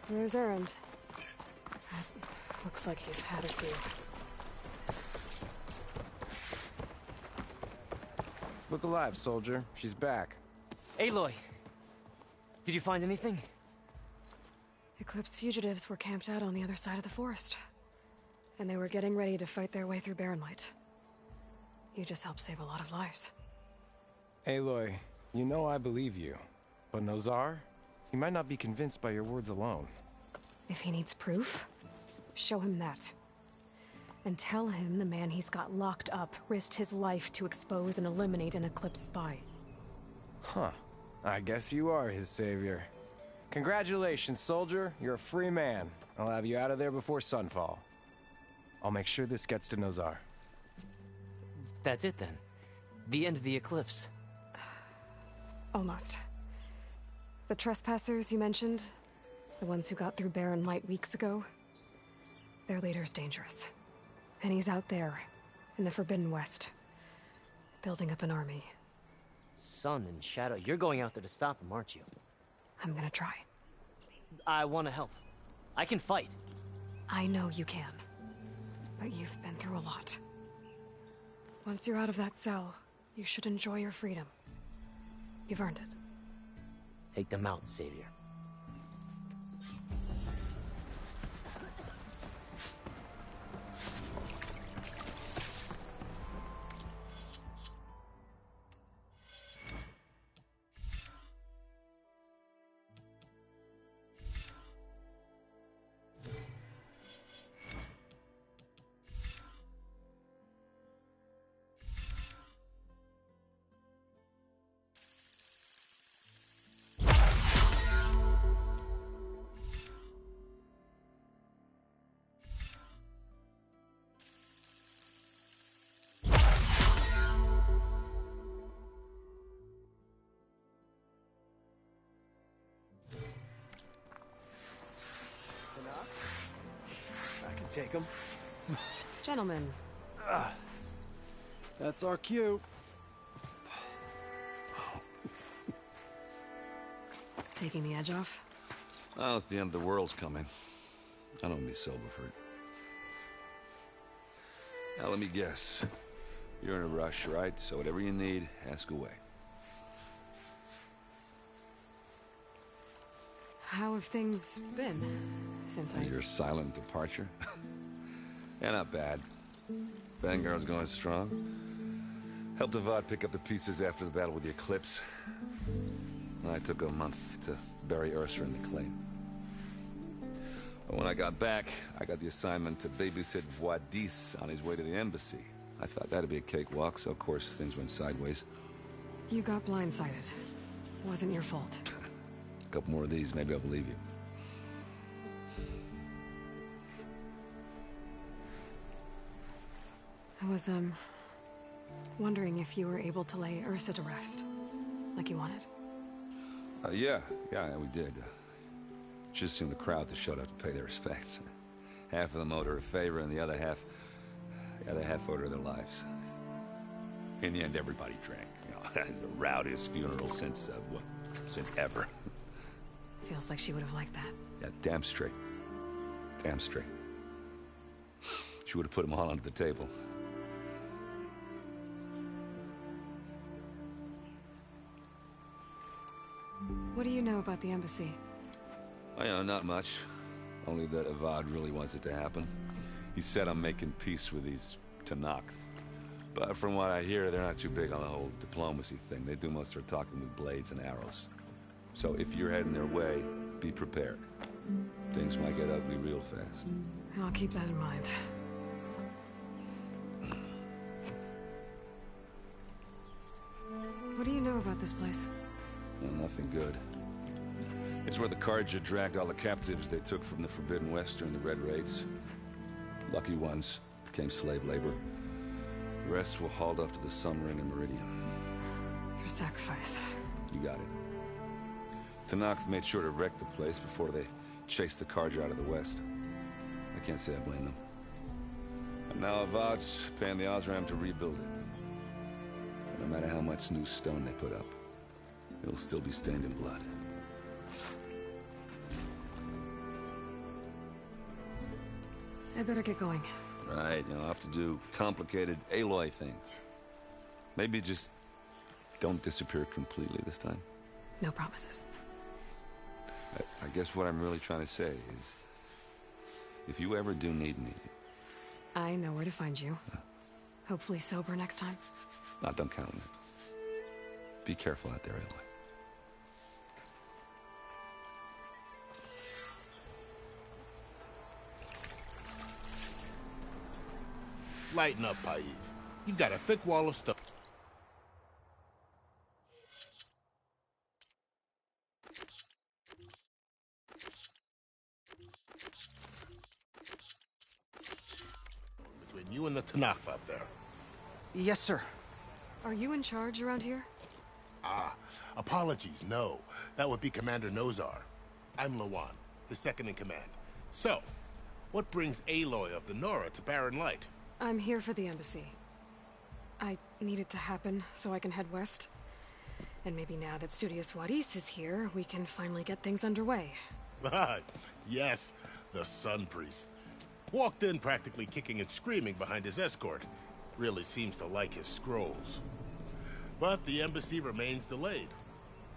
A: There's Errand. Looks like he's had a few.
H: Look alive, soldier. She's back.
F: Aloy! Did you find anything?
A: Eclipse fugitives were camped out on the other side of the forest. And they were getting ready to fight their way through Barren Light. You just helped save a lot of lives.
H: Aloy, you know I believe you. But Nozar? He might not be convinced by your words alone.
A: If he needs proof, show him that. And tell him the man he's got locked up risked his life to expose and eliminate an Eclipse spy.
H: Huh. I guess you are his savior. Congratulations, soldier. You're a free man. I'll have you out of there before sunfall. I'll make sure this gets to Nozar.
F: That's it then. The end of the Eclipse.
A: Almost. The trespassers you mentioned, the ones who got through Barren Light weeks ago, their leader's dangerous. And he's out there, in the Forbidden West, building up an army.
D: Sun and Shadow, you're going out there to stop him, aren't you?
A: I'm gonna try.
D: I want to help. I can fight.
A: I know you can. But you've been through a lot. Once you're out of that cell, you should enjoy your freedom. You've earned it.
D: Take them out, Savior.
J: I can take him.
A: Gentlemen.
C: That's our cue.
A: Taking the edge off?
I: Well, if the end of the world's coming, I don't be sober for it. Now, let me guess. You're in a rush, right? So whatever you need, ask away.
A: How have things been since
I: Your silent departure? Yeah, not bad. Vanguard's going strong. Helped Avad pick up the pieces after the battle with the Eclipse. I took a month to bury Ursa in the claim. But when I got back, I got the assignment to babysit Voidis on his way to the embassy. I thought that'd be a cakewalk, so of course things went sideways.
A: You got blindsided. Wasn't your fault.
I: A couple more of these, maybe I'll believe you.
A: I was, wondering if you were able to lay Ursa to rest, like you wanted.
I: Yeah, we did. Just seemed the crowd that showed up to pay their respects. Half of them owed her a favor, and the other half owed her their lives. In the end, everybody drank. You know, the rowdiest funeral since ever.
A: Feels like she would have liked that.
I: Yeah, damn straight. Damn straight. She would have put them all under the table.
A: What do you know about the embassy?
I: Well, not much. Only that Avad really wants it to happen. He said I'm making peace with these Tanakh. But from what I hear, they're not too big on the whole diplomacy thing. They do most of their talking with blades and arrows. So if you're heading their way, be prepared. Things might get ugly real fast.
A: I'll keep that in mind. What do you know about this place?
I: Well, nothing good. It's where the Carja dragged all the captives they took from the Forbidden West during the Red Raids. Lucky ones became slave labor. The rest were hauled off to the Sun Ring and Meridian.
A: Your sacrifice.
I: You got it. Tanakh made sure to wreck the place before they chased the Carja out of the West. I can't say I blame them. And now Avad's paying the Osram to rebuild it. No matter how much new stone they put up, it'll still be stained in blood.
A: I better get going.
I: Right, you'll have to do complicated Aloy things. Maybe just don't disappear completely this time.
A: No promises.
I: I guess what I'm really trying to say is, if you ever do need me...
A: I know where to find you. Hopefully sober next time.
I: Don't count on it. Be careful out there, Aloy.
M: Lighten up, Paiv. You've got a thick wall of stuff. Between you and the Tanakh up there.
D: Yes, sir.
A: Are you in charge around here?
M: Apologies, no. That would be Commander Nozar. I'm Lawan, his second in command. So, what brings Aloy of the Nora to Barren Light?
A: I'm here for the embassy. I need it to happen so I can head west. And maybe now that Studios Juarez is here, we can finally get things underway.
M: Yes, the Sun Priest. Walked in practically kicking and screaming behind his escort. Really seems to like his scrolls. But the embassy remains delayed.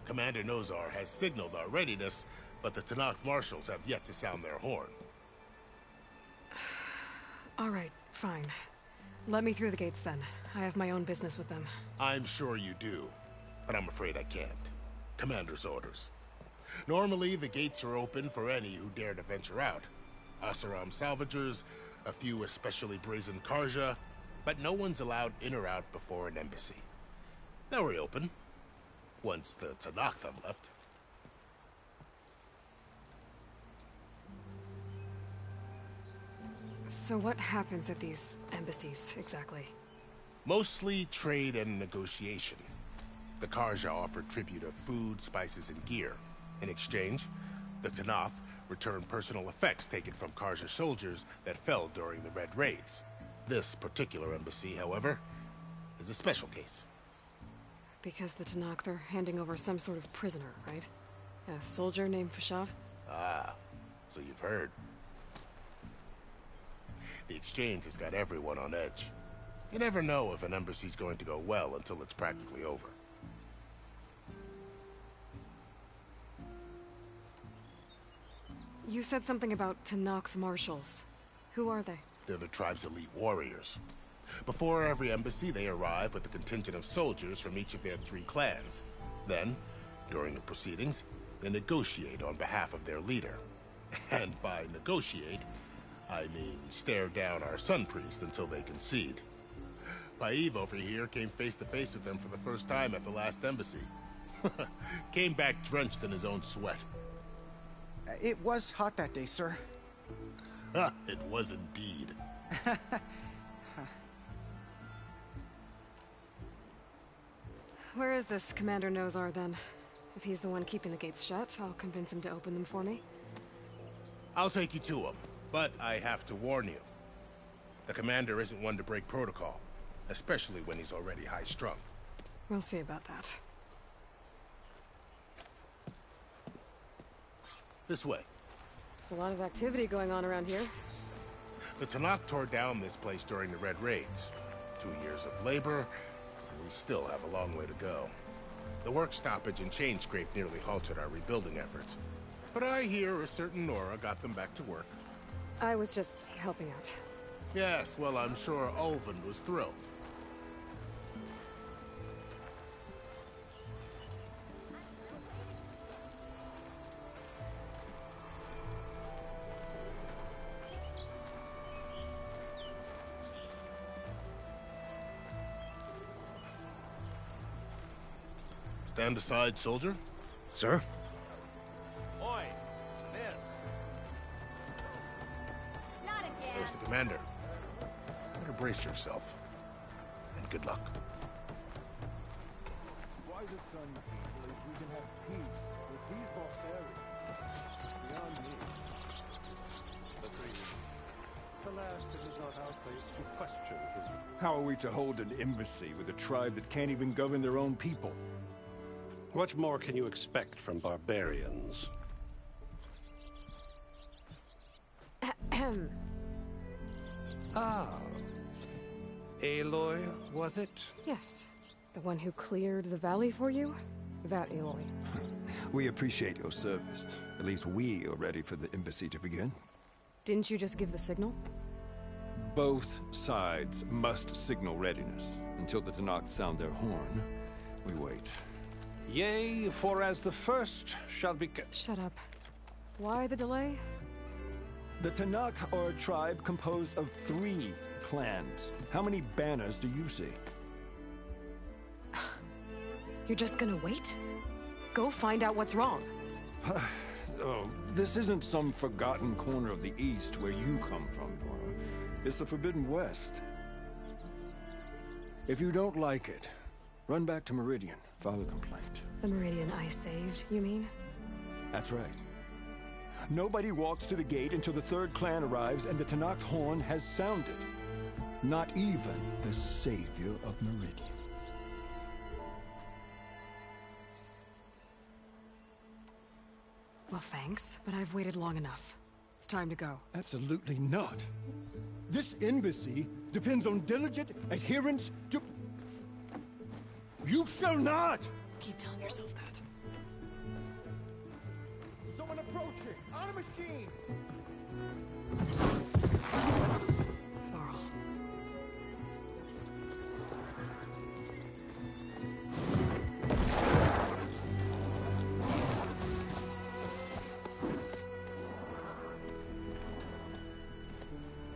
M: Commander Nozar has signaled our readiness, but the Tanakh marshals have yet to sound their horn.
A: All right, fine. Let me through the gates then. I have my own business with them.
M: I'm sure you do, but I'm afraid I can't. Commander's orders. Normally, the gates are open for any who dare to venture out. Asaram salvagers, a few especially brazen Karja, but no one's allowed in or out before an embassy. They'll reopen, once the Tanakh have left.
A: So what happens at these embassies, exactly?
M: Mostly trade and negotiation. The Karja offer tribute of food, spices, and gear. In exchange, the Tanakh return personal effects taken from Karja soldiers that fell during the Red Raids. This particular embassy, however, is a special case.
A: Because the Tanakh, they're handing over some sort of prisoner, right? A soldier named Fashav?
M: Ah, so you've heard. The exchange has got everyone on edge. You never know if an embassy's going to go well until it's practically over.
A: You said something about Tanakh marshals. Who are they?
M: They're the tribe's elite warriors. Before every embassy, they arrive with a contingent of soldiers from each of their 3 clans. Then, during the proceedings, they negotiate on behalf of their leader. And by negotiate, I mean stare down our Sun Priest until they concede. Paiv over here came face to face with them for the first time at the last embassy. Came back drenched in his own sweat.
D: It was hot that day, sir.
M: It was indeed.
A: Where is this Commander Nozar, then? If he's the one keeping the gates shut, I'll convince him to open them for me.
M: I'll take you to him, but I have to warn you. The commander isn't one to break protocol, especially when he's already high-strung.
A: We'll see about that.
M: This way.
A: There's a lot of activity going on around here.
M: The Tanakh tore down this place during the Red Raids. 2 years of labor, and we still have a long way to go. The work stoppage and chain scrape nearly halted our rebuilding efforts. But I hear a certain Nora got them back to work.
A: I was just helping out.
M: Yes, well, I'm sure Ulvin was thrilled. Stand aside, soldier.
J: Sir?
B: Oi, this.
G: Not again.
M: There's the commander. Better brace yourself. And good luck.
C: Why the sun people is we can have peace with these barbarians. Beyond me. Alas, it is not our place to question his...
J: How are we to hold an embassy with a tribe that can't even govern their own people?
N: What more can you expect from barbarians? Ah. Aloy, was it?
A: Yes. The one who cleared the valley for you? That Aloy.
O: We appreciate your service. At least we are ready for the embassy to begin.
A: Didn't you just give the signal?
O: Both sides must signal readiness. Until the Tanakh sound their horn, we wait.
N: Yea, for as the first shall be...
A: Shut up. Why the delay?
O: The Tanakh are a tribe composed of 3 clans. How many banners do you see?
A: You're just gonna wait? Go find out what's wrong.
O: Oh, this isn't some forgotten corner of the East where you come from, Nora. It's the Forbidden West. If you don't like it, run back to Meridian, file a complaint.
A: The Meridian I saved, you mean?
O: That's right. Nobody walks to the gate until the 3rd clan arrives and the Tanakh's horn has sounded. Not even the savior of Meridian.
A: Well, thanks, but I've waited long enough. It's time to go.
O: Absolutely not. This embassy depends on diligent adherence to... You shall not!
A: Keep telling yourself that.
D: Someone approaching! On a machine!
A: Varl.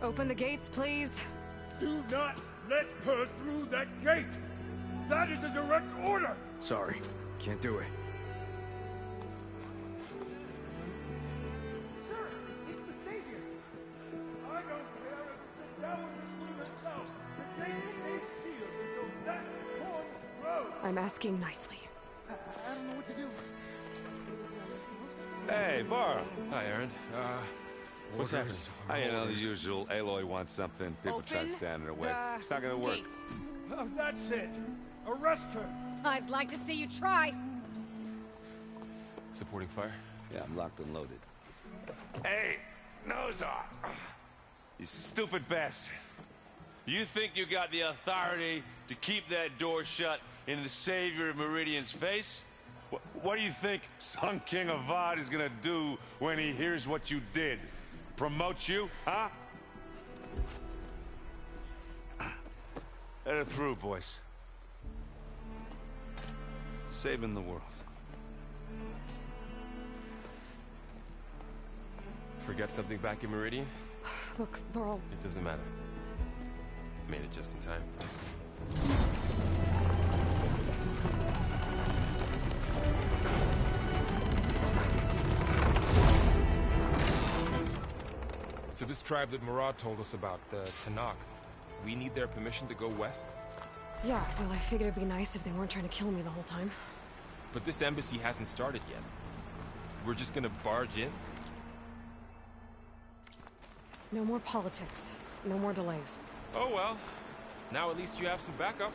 A: Open the gates, please.
P: Do not let her through that gate! That is a direct order!
O: Sorry, can't do it.
P: Sir, it's the Savior! I don't care if it's the devil himself. The gate is sealed until that horn grows!
A: I'm asking nicely.
P: I don't know what to do.
I: Hey, Varl.
Q: Hi, Aaron.
I: What's happening? You know, the usual. Aloy wants something. People try to stand in her way. It's not gonna work.
P: That's it! Arrest her!
R: I'd like to see you try.
Q: Supporting fire?
I: Yeah, I'm locked and loaded. Hey, nose off! You stupid bastard. You think you got the authority to keep that door shut in the savior of Meridian's face? What do you think Sun King Avad is gonna do when he hears what you did? Promote you, huh? Let her through, boys. Saving the world.
Q: Forget something back in Meridian?
A: Look, Varl.
Q: It doesn't matter. Made it just in time. So this tribe that Murad told us about, the Tanakh, we need their permission to go west?
A: Yeah, well, I figured it'd be nice if they weren't trying to kill me the whole time.
Q: But this embassy hasn't started yet. We're just gonna barge in?
A: Just no more politics. No more delays.
Q: Oh well. Now at least you have some backup.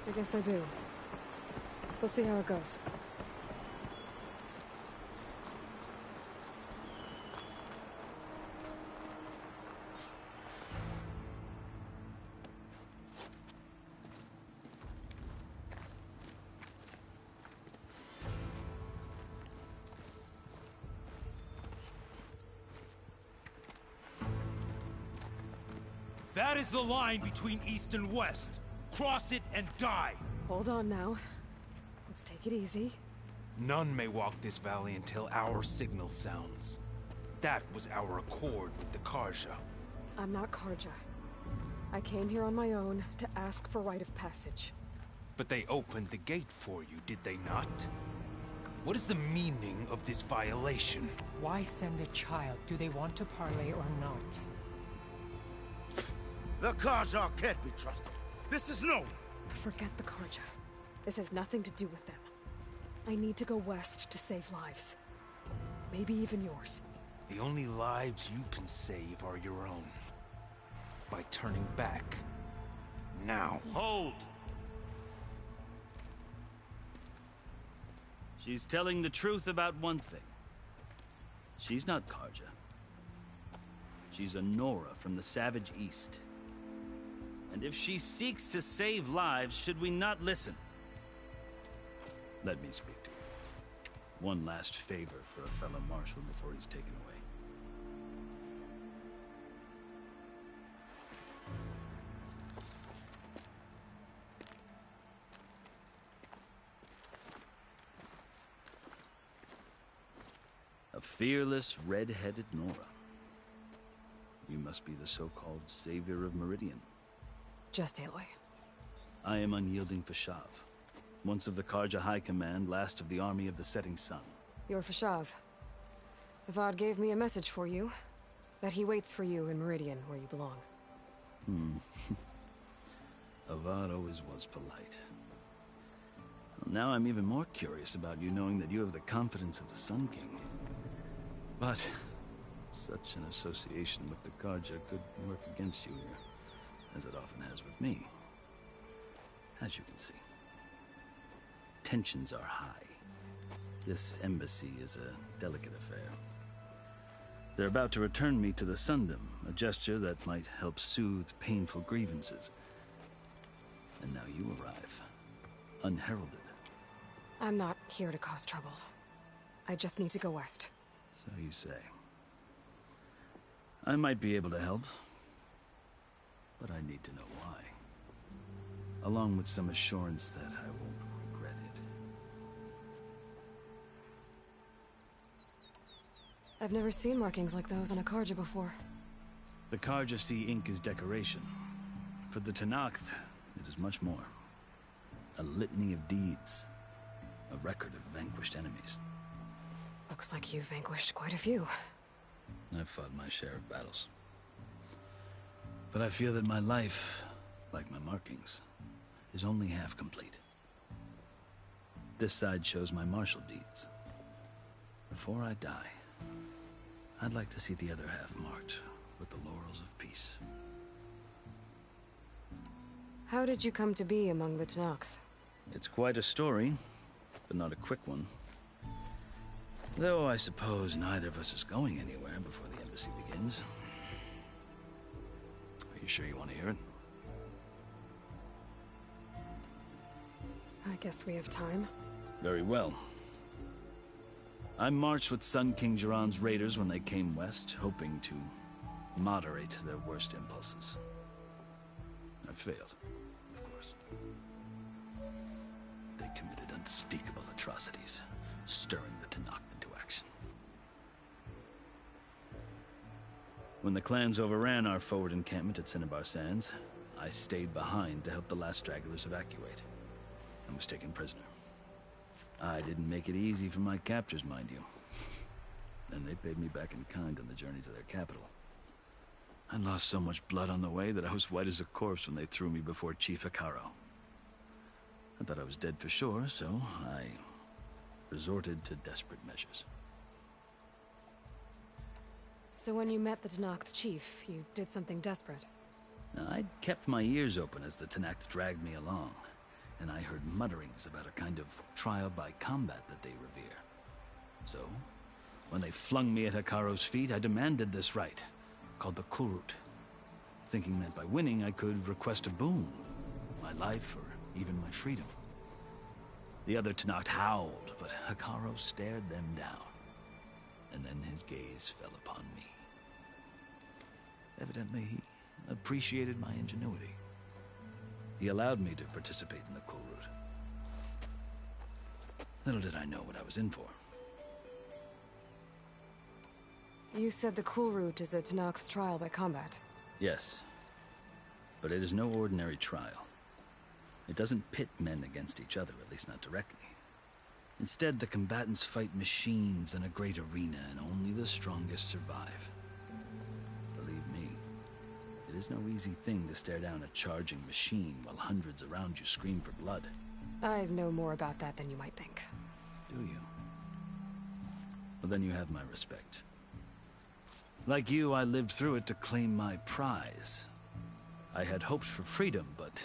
A: I guess I do. We'll see how it goes.
P: That is the line between East and West. Cross it and die.
A: Hold on now. Let's take it easy.
J: None may walk this valley until our signal sounds. That was our accord with the Karja.
A: I'm not Karja. I came here on my own to ask for rite of passage.
J: But they opened the gate for you, did they not? What is the meaning of this violation?
S: Why send a child? Do they want to parley or not?
P: The Karja can't be trusted. This is known.
A: Forget the Karja. This has nothing to do with them. I need to go west to save lives. Maybe even yours.
J: The only lives you can save are your own. By turning back. Now.
T: Hold! She's telling the truth about one thing. She's not Karja. She's a Nora from the Savage East. And if she seeks to save lives, should we not listen? Let me speak to you. One last favor for a fellow marshal before he's taken away. A fearless, red-headed Nora. You must be the so-called savior of Meridian.
A: Just Aloy.
T: I am unyielding Fashav, once of the Karja High Command, last of the army of the Setting Sun.
A: You're Fashav. Avad gave me a message for you. That he waits for you in Meridian, where you belong.
T: Avad always was polite. Well, now I'm even more curious about you knowing that you have the confidence of the Sun King. But such an association with the Karja could work against you here, as it often has with me. As you can see, tensions are high. This embassy is a delicate affair. They're about to return me to the Sundom, a gesture that might help soothe painful grievances. And now you arrive, unheralded.
A: I'm not here to cause trouble. I just need to go west.
T: So you say. I might be able to help, but I need to know why. Along with some assurance that I won't regret it.
A: I've never seen markings like those on a Karja before.
T: The Karja see ink as decoration. For the Tenakth, it is much more. A litany of deeds. A record of vanquished enemies.
A: Looks like you've vanquished quite a few.
T: I've fought my share of battles. But I feel that my life, like my markings, is only half complete. This side shows my martial deeds. Before I die, I'd like to see the other half marked with the laurels of peace.
A: How did you come to be among the Tenakth?
T: It's quite a story, but not a quick one. Though I suppose neither of us is going anywhere before the embassy begins. Are you sure you want to hear it?
A: I guess we have time.
T: Very well. I marched with Sun King Jiran's raiders when they came west, hoping to moderate their worst impulses. I failed, of course. They committed unspeakable atrocities, stirring the Tenakth into action. When the clans overran our forward encampment at Cinnabar Sands, I stayed behind to help the last stragglers evacuate, and was taken prisoner. I didn't make it easy for my captors, mind you. And they paid me back in kind on the journey to their capital. I lost so much blood on the way that I was white as a corpse when they threw me before Chief Hekaro. I thought I was dead for sure, so I resorted to desperate measures.
A: So when you met the Tenakth chief, you did something desperate?
T: I'd kept my ears open as the Tenakth dragged me along, and I heard mutterings about a kind of trial by combat that they revere. So, when they flung me at Hekaro's feet, I demanded this right, called the Kurut, thinking that by winning I could request a boon, my life or even my freedom. The other Tenakth howled, but Hekaro stared them down, and then his gaze fell upon me. Evidently, he appreciated my ingenuity. He allowed me to participate in the Kurut. Little did I know what I was in for.
A: You said the Kurut is a Tenakth trial by combat.
T: Yes, but it is no ordinary trial. It doesn't pit men against each other, at least not directly. Instead, the combatants fight machines in a great arena, and only the strongest survive. Believe me, it is no easy thing to stare down a charging machine while hundreds around you scream for blood.
A: I know more about that than you might think.
T: Do you? Well, then you have my respect. Like you, I lived through it to claim my prize. I had hoped for freedom, but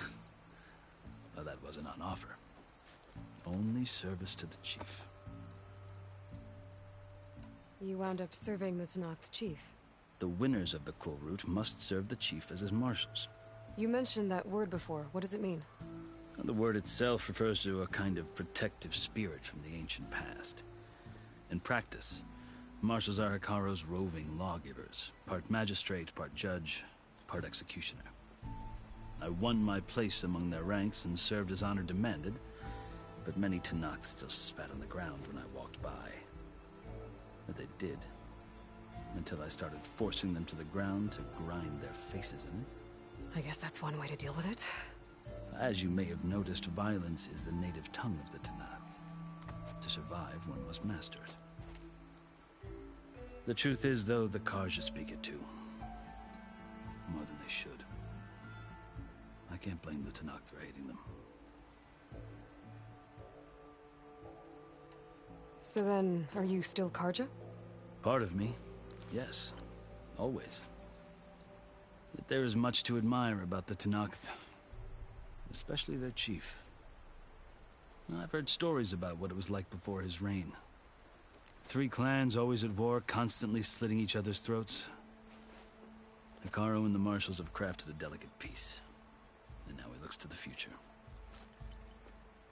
T: well, that wasn't on offer. Only service to the chief.
A: You wound up serving the Tenakth chief.
T: The winners of the Cool Route must serve the chief as his marshals.
A: You mentioned that word before. What does it mean?
T: The word itself refers to a kind of protective spirit from the ancient past. In practice, marshals are Hikaru's roving lawgivers, part magistrate, part judge, part executioner. I won my place among their ranks and served as honor demanded, but many Tenakths still spat on the ground when I walked by. But they did, until I started forcing them to the ground to grind their faces in it.
A: I guess that's one way to deal with it.
T: As you may have noticed, violence is the native tongue of the Tenakth. To survive, one must master it. The truth is, though, the Karja speak it too. More than they should. I can't blame the Tenakth for hating them.
A: So then, are you still Karja?
T: Part of me, yes. Always. Yet there is much to admire about the Tenakth. Especially their chief. I've heard stories about what it was like before his reign. 3 clans always at war, constantly slitting each other's throats. Hikaru and the marshals have crafted a delicate peace. And now he looks to the future.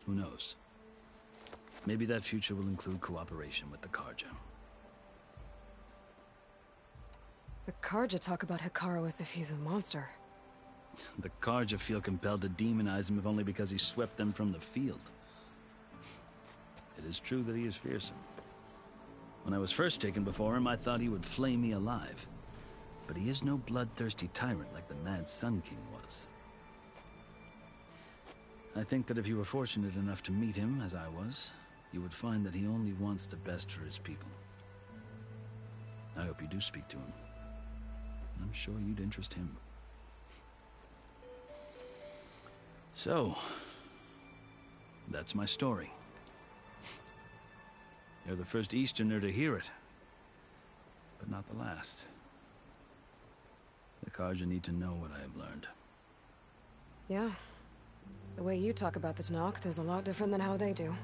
T: Who knows? Maybe that future will include cooperation with the Karja.
A: The Karja talk about Hikaru as if he's a monster.
T: The Karja feel compelled to demonize him if only because he swept them from the field. It is true that he is fearsome. When I was first taken before him, I thought he would flay me alive. But he is no bloodthirsty tyrant like the Mad Sun King was. I think that if you were fortunate enough to meet him, as I was, you would find that he only wants the best for his people. I hope you do speak to him. I'm sure you'd interest him. So, that's my story. You're the first Easterner to hear it, but not the last. The Karja need to know what I have learned.
A: Yeah. The way you talk about the Tenakth is a lot different than how they do.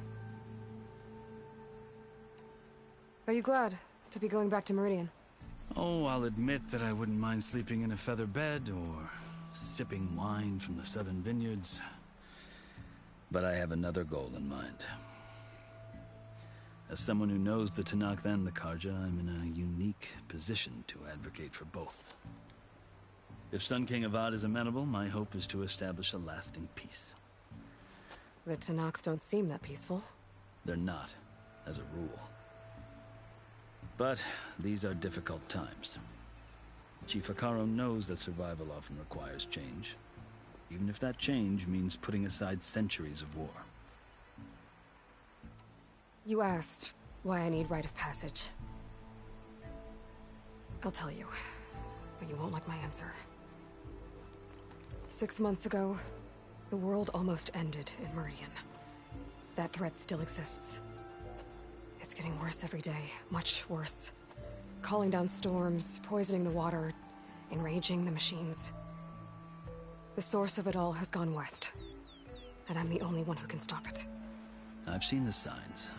A: Are you glad to be going back to Meridian?
T: Oh, I'll admit that I wouldn't mind sleeping in a feather bed or sipping wine from the southern vineyards. But I have another goal in mind. As someone who knows the Tenakth and the Karja, I'm in a unique position to advocate for both. If Sun King Avad is amenable, my hope is to establish a lasting peace.
A: The Tenakth don't seem that peaceful.
T: They're not, as a rule. But these are difficult times. Chief Hikaru knows that survival often requires change, even if that change means putting aside centuries of war.
A: You asked why I need rite of passage. I'll tell you, but you won't like my answer. 6 months ago, the world almost ended in Meridian. That threat still exists. It's getting worse every day, much worse. Calling down storms, poisoning the water, enraging the machines. The source of it all has gone west, and I'm the only one who can stop it.
T: I've seen the signs.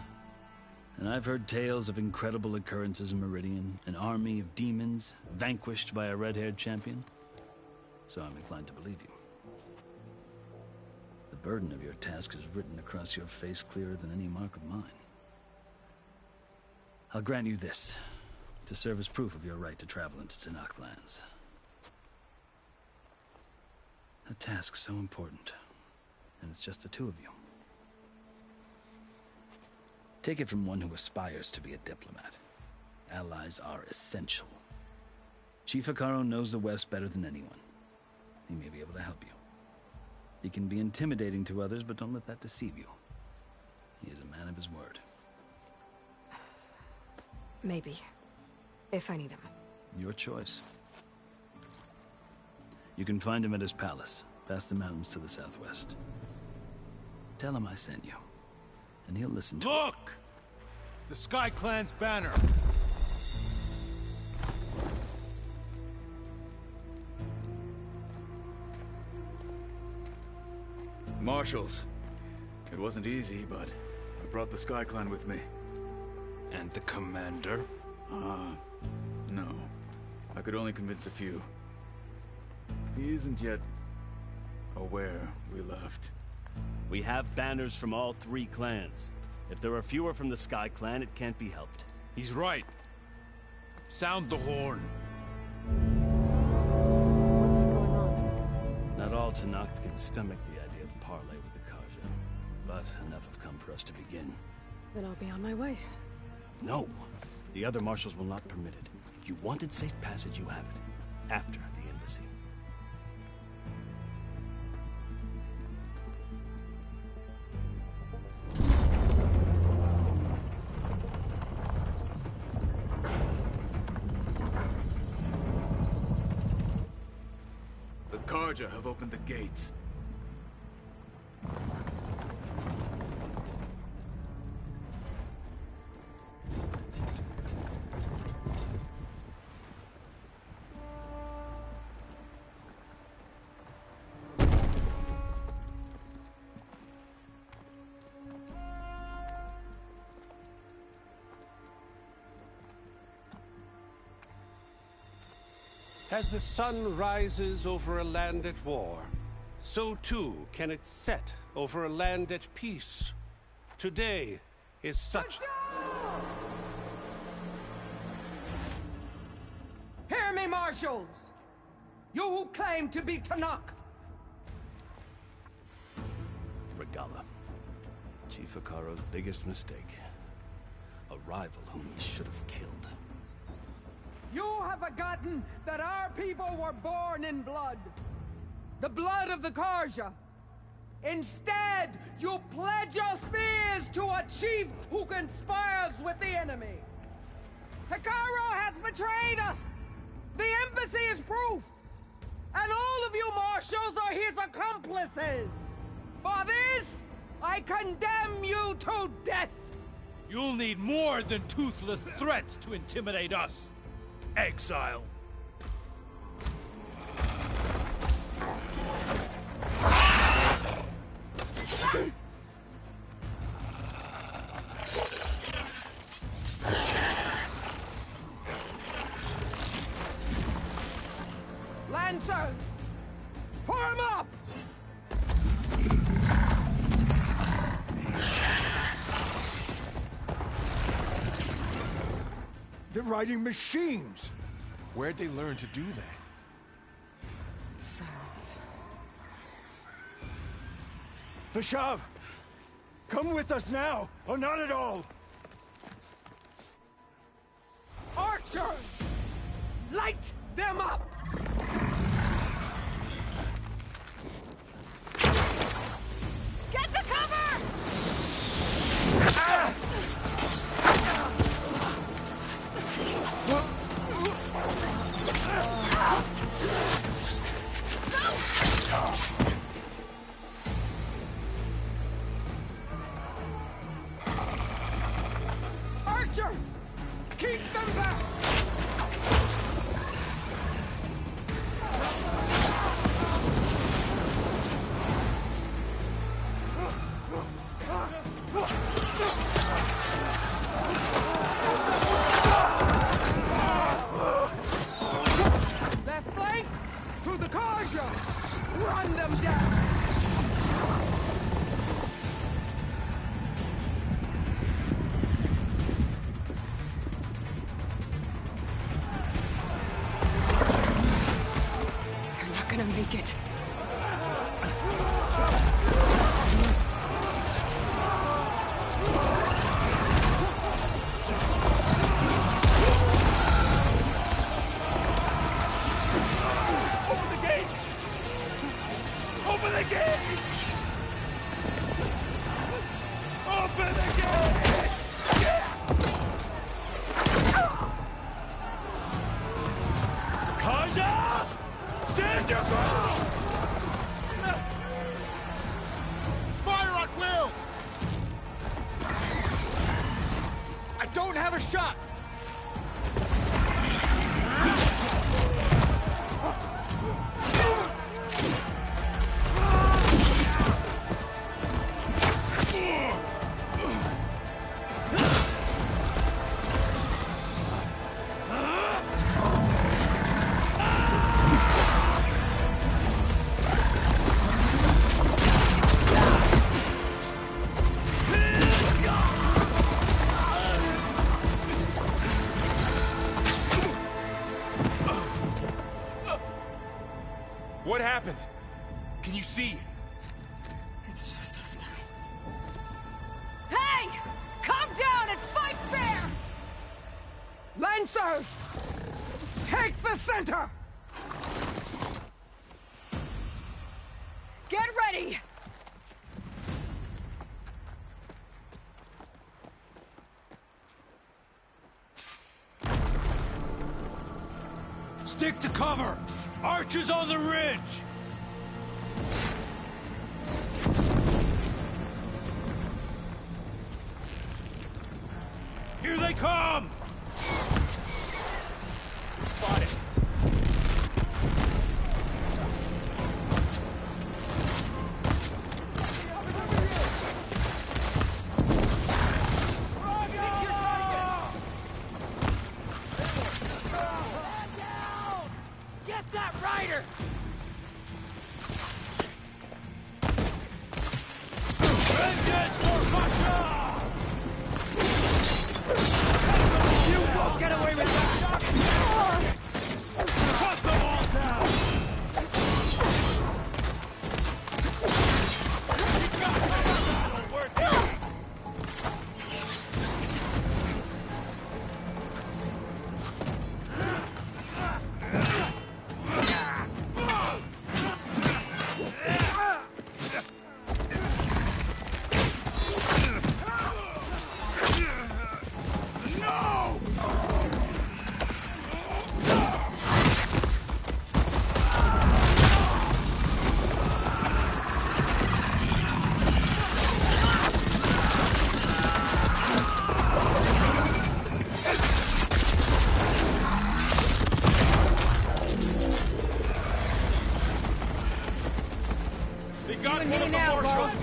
T: And I've heard tales of incredible occurrences in Meridian, an army of demons vanquished by a red-haired champion. So I'm inclined to believe you. The burden of your task is written across your face clearer than any mark of mine. I'll grant you this, to serve as proof of your right to travel into Tenakth lands. A task so important, and it's just the 2 of you. Take it from one who aspires to be a diplomat. Allies are essential. Chief Hikaru knows the West better than anyone. He may be able to help you. He can be intimidating to others, but don't let that deceive you. He is a man of his word.
A: Maybe. If I need him.
T: Your choice. You can find him at his palace, past the mountains to the southwest. Tell him I sent you, and he'll listen to
N: Look! The Sky Clan's banner!
K: Marshals. It wasn't easy, but I brought the Sky Clan with me.
N: And the commander?
K: No.
U: I could only convince a few. He isn't yet aware we left.
V: We have banners from all 3 clans. If there are fewer from the Sky Clan, it can't be helped.
N: He's right. Sound the horn.
A: What's going on?
V: Not all Tenakth can stomach the idea of parley with the Karja, but enough have come for us to begin.
A: Then I'll be on my way.
V: No! The other marshals will not permit it. You wanted safe passage, you have it. After the embassy.
U: The Karja have opened the gates.
W: As the sun rises over a land at war, so too can it set over a land at peace. Today is such...
X: Hear me, marshals! You who claim to be Tenakth!
V: Regala. Chief Hikaro's biggest mistake. A rival whom he should have killed.
X: You have forgotten that our people were born in blood. The blood of the Karja. Instead, you pledge your spears to a chief who conspires with the enemy. Hikaro has betrayed us! The embassy is proof! And all of you marshals are his accomplices! For this, I condemn you to death!
N: You'll need more than toothless threats to intimidate us. Exile.
X: Lancers! Form up!
O: They're riding machines!
J: Where'd they learn to do that?
A: Silence.
O: Vashav! Come with us now, or not at all!
X: Archers! Light them up!
R: Get to cover!
X: Ah! Archers! Keep them back! Left flank! To the Karja! Run them down!
A: They're not gonna make it.
N: Open the gates! Open the gates! Open the gates!
V: Karja! Stand your ground!
N: Fire on will! I don't have a shot!
Q: What happened? Can you see?
A: It's just us now.
X: Hey! Calm down and fight fair! Lancers! Take the center! Get ready!
N: Stick to cover! Archers on the ridge! Here they come! Spot it.
B: Get that rider!
N: You won't get away with that! Cut them all down! You got this! That'll work it! They got one of the marshals!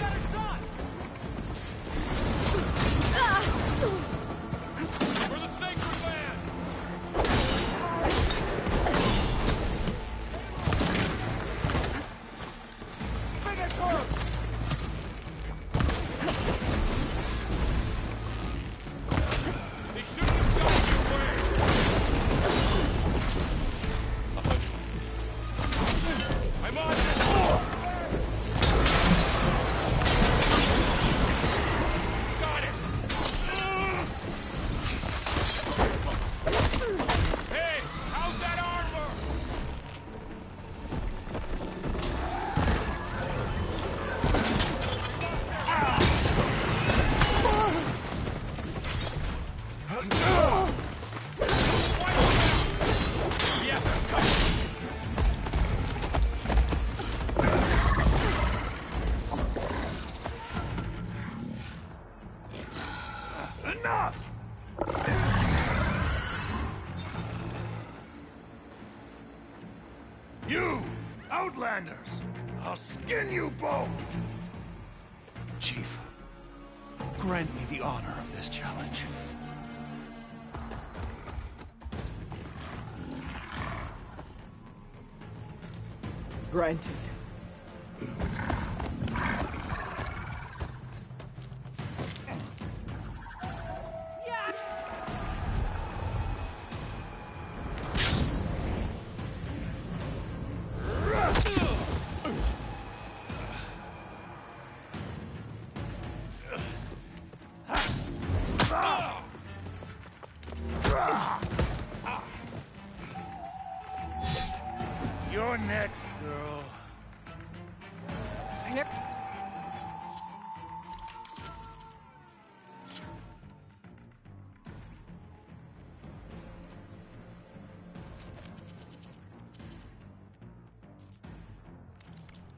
N: For the sacred land! They shouldn't have gotten your way! I'm on it! Got it! Hey, how's that armor? Yeah,
P: Enough! You, Outlanders! I'll skin you both!
J: Chief, grant me the honor of this challenge.
X: Granted.
P: You're next, girl.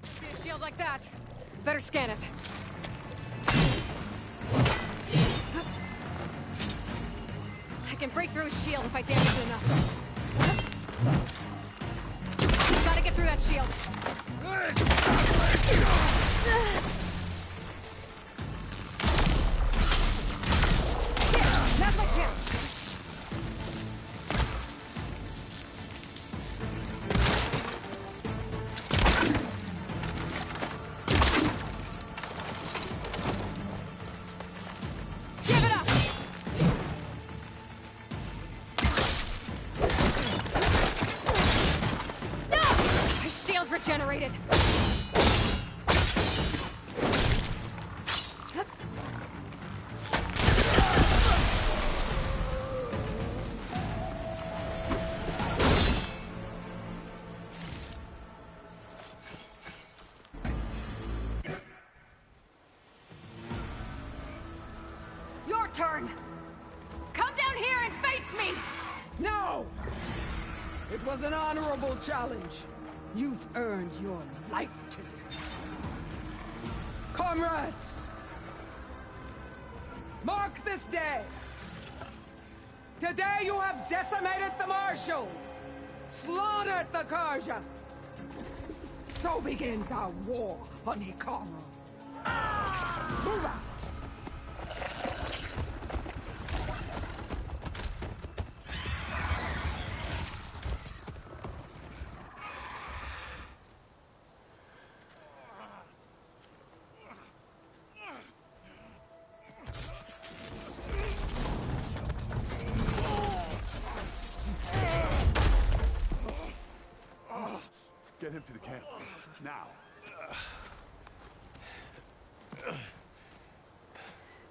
R: See a shield like that? Better scan it. I can break through his shield if I damage it enough. Gotta get through that shield. That's my kill. Give it up. No! His shield's regenerating.
X: disintegrated. Your turn! Come down here and face me! No! It was an honorable challenge. You've earned your life today. Comrades! Mark this day! Today you have decimated the Marshals! Slaughtered the Karja! So begins our war on Hikaru. Move out!
K: Get him to the camp. Now.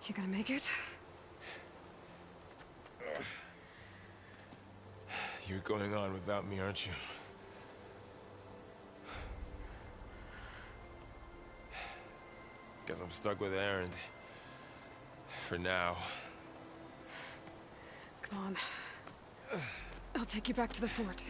A: You gonna make it?
Q: You're going on without me, aren't you? Guess I'm stuck with Aaron. For now.
A: Come on. I'll take you back to the fort.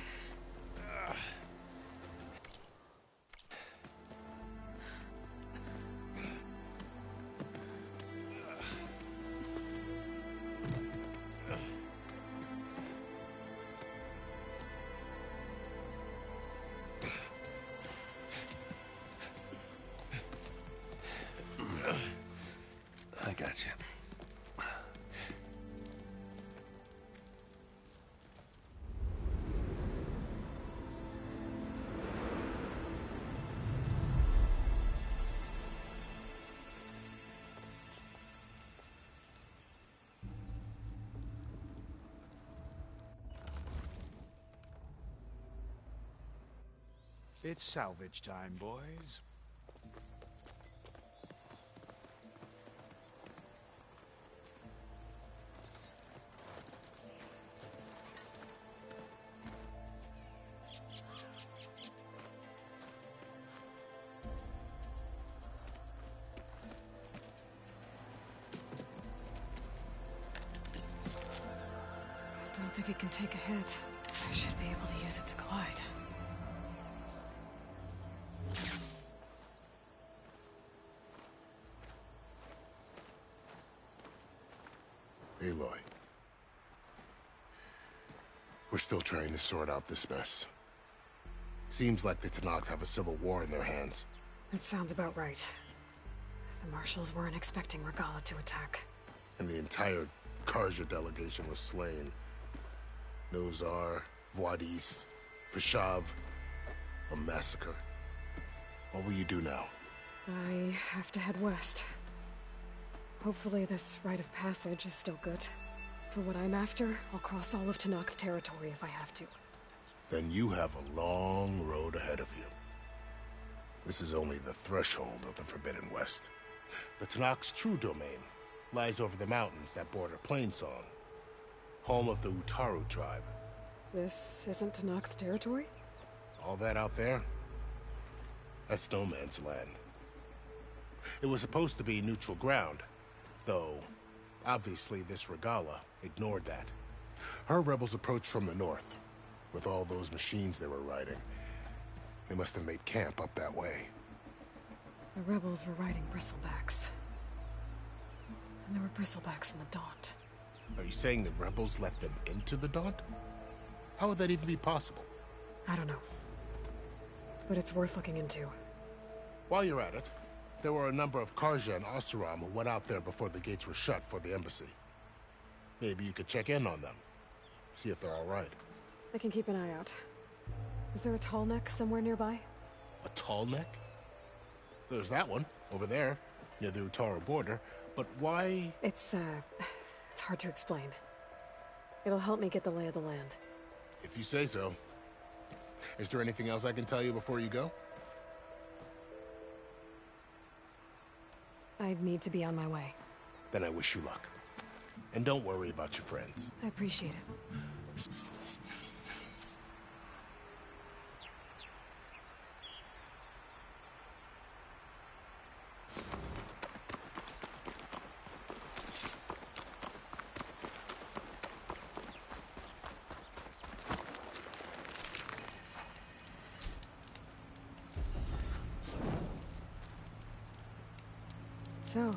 I: I got you.
E: It's salvage time, boys.
A: I don't think it can take a hit. I should be able to use it to glide.
M: Aloy. We're still trying to sort out this mess. Seems like the Tenakth have a civil war in their hands.
A: That sounds about right. The Marshals weren't expecting Regala to attack.
M: And the entire Karja delegation was slain. Nozar, Voidis, Vishav. A massacre. What will you do now?
A: I have to head west. Hopefully this rite of passage is still good. For what I'm after, I'll cross all of Tenakth territory if I have to.
M: Then you have a long road ahead of you. This is only the threshold of the Forbidden West. The Tenakth's true domain lies over the mountains that border Plainsong, home of the Utaru tribe.
A: This isn't Tenakth territory?
M: All that out there? That's no man's land. It was supposed to be neutral ground, though obviously this Regala ignored that. Her rebels approached from the north, with all those machines they were riding. They must have made camp up that way.
A: The rebels were riding bristlebacks. And there were bristlebacks in the Daunt.
M: Are you saying the rebels let them into the Daunt? How would that even be possible?
A: I don't know. But it's worth looking into.
M: While you're at it, there were a number of Karja and Oseram who went out there before the gates were shut for the embassy. Maybe you could check in on them. See if they're all right.
A: I can keep an eye out. Is there a tall neck somewhere nearby?
M: A tall neck? There's that one, over there, near the Utaru border. But why?
A: It's hard to explain. It'll help me get the lay of the land.
M: If you say so. Is there anything else I can tell you before you go?
A: I need to be on my way.
M: Then I wish you luck. And don't worry about your friends.
A: I appreciate it. So,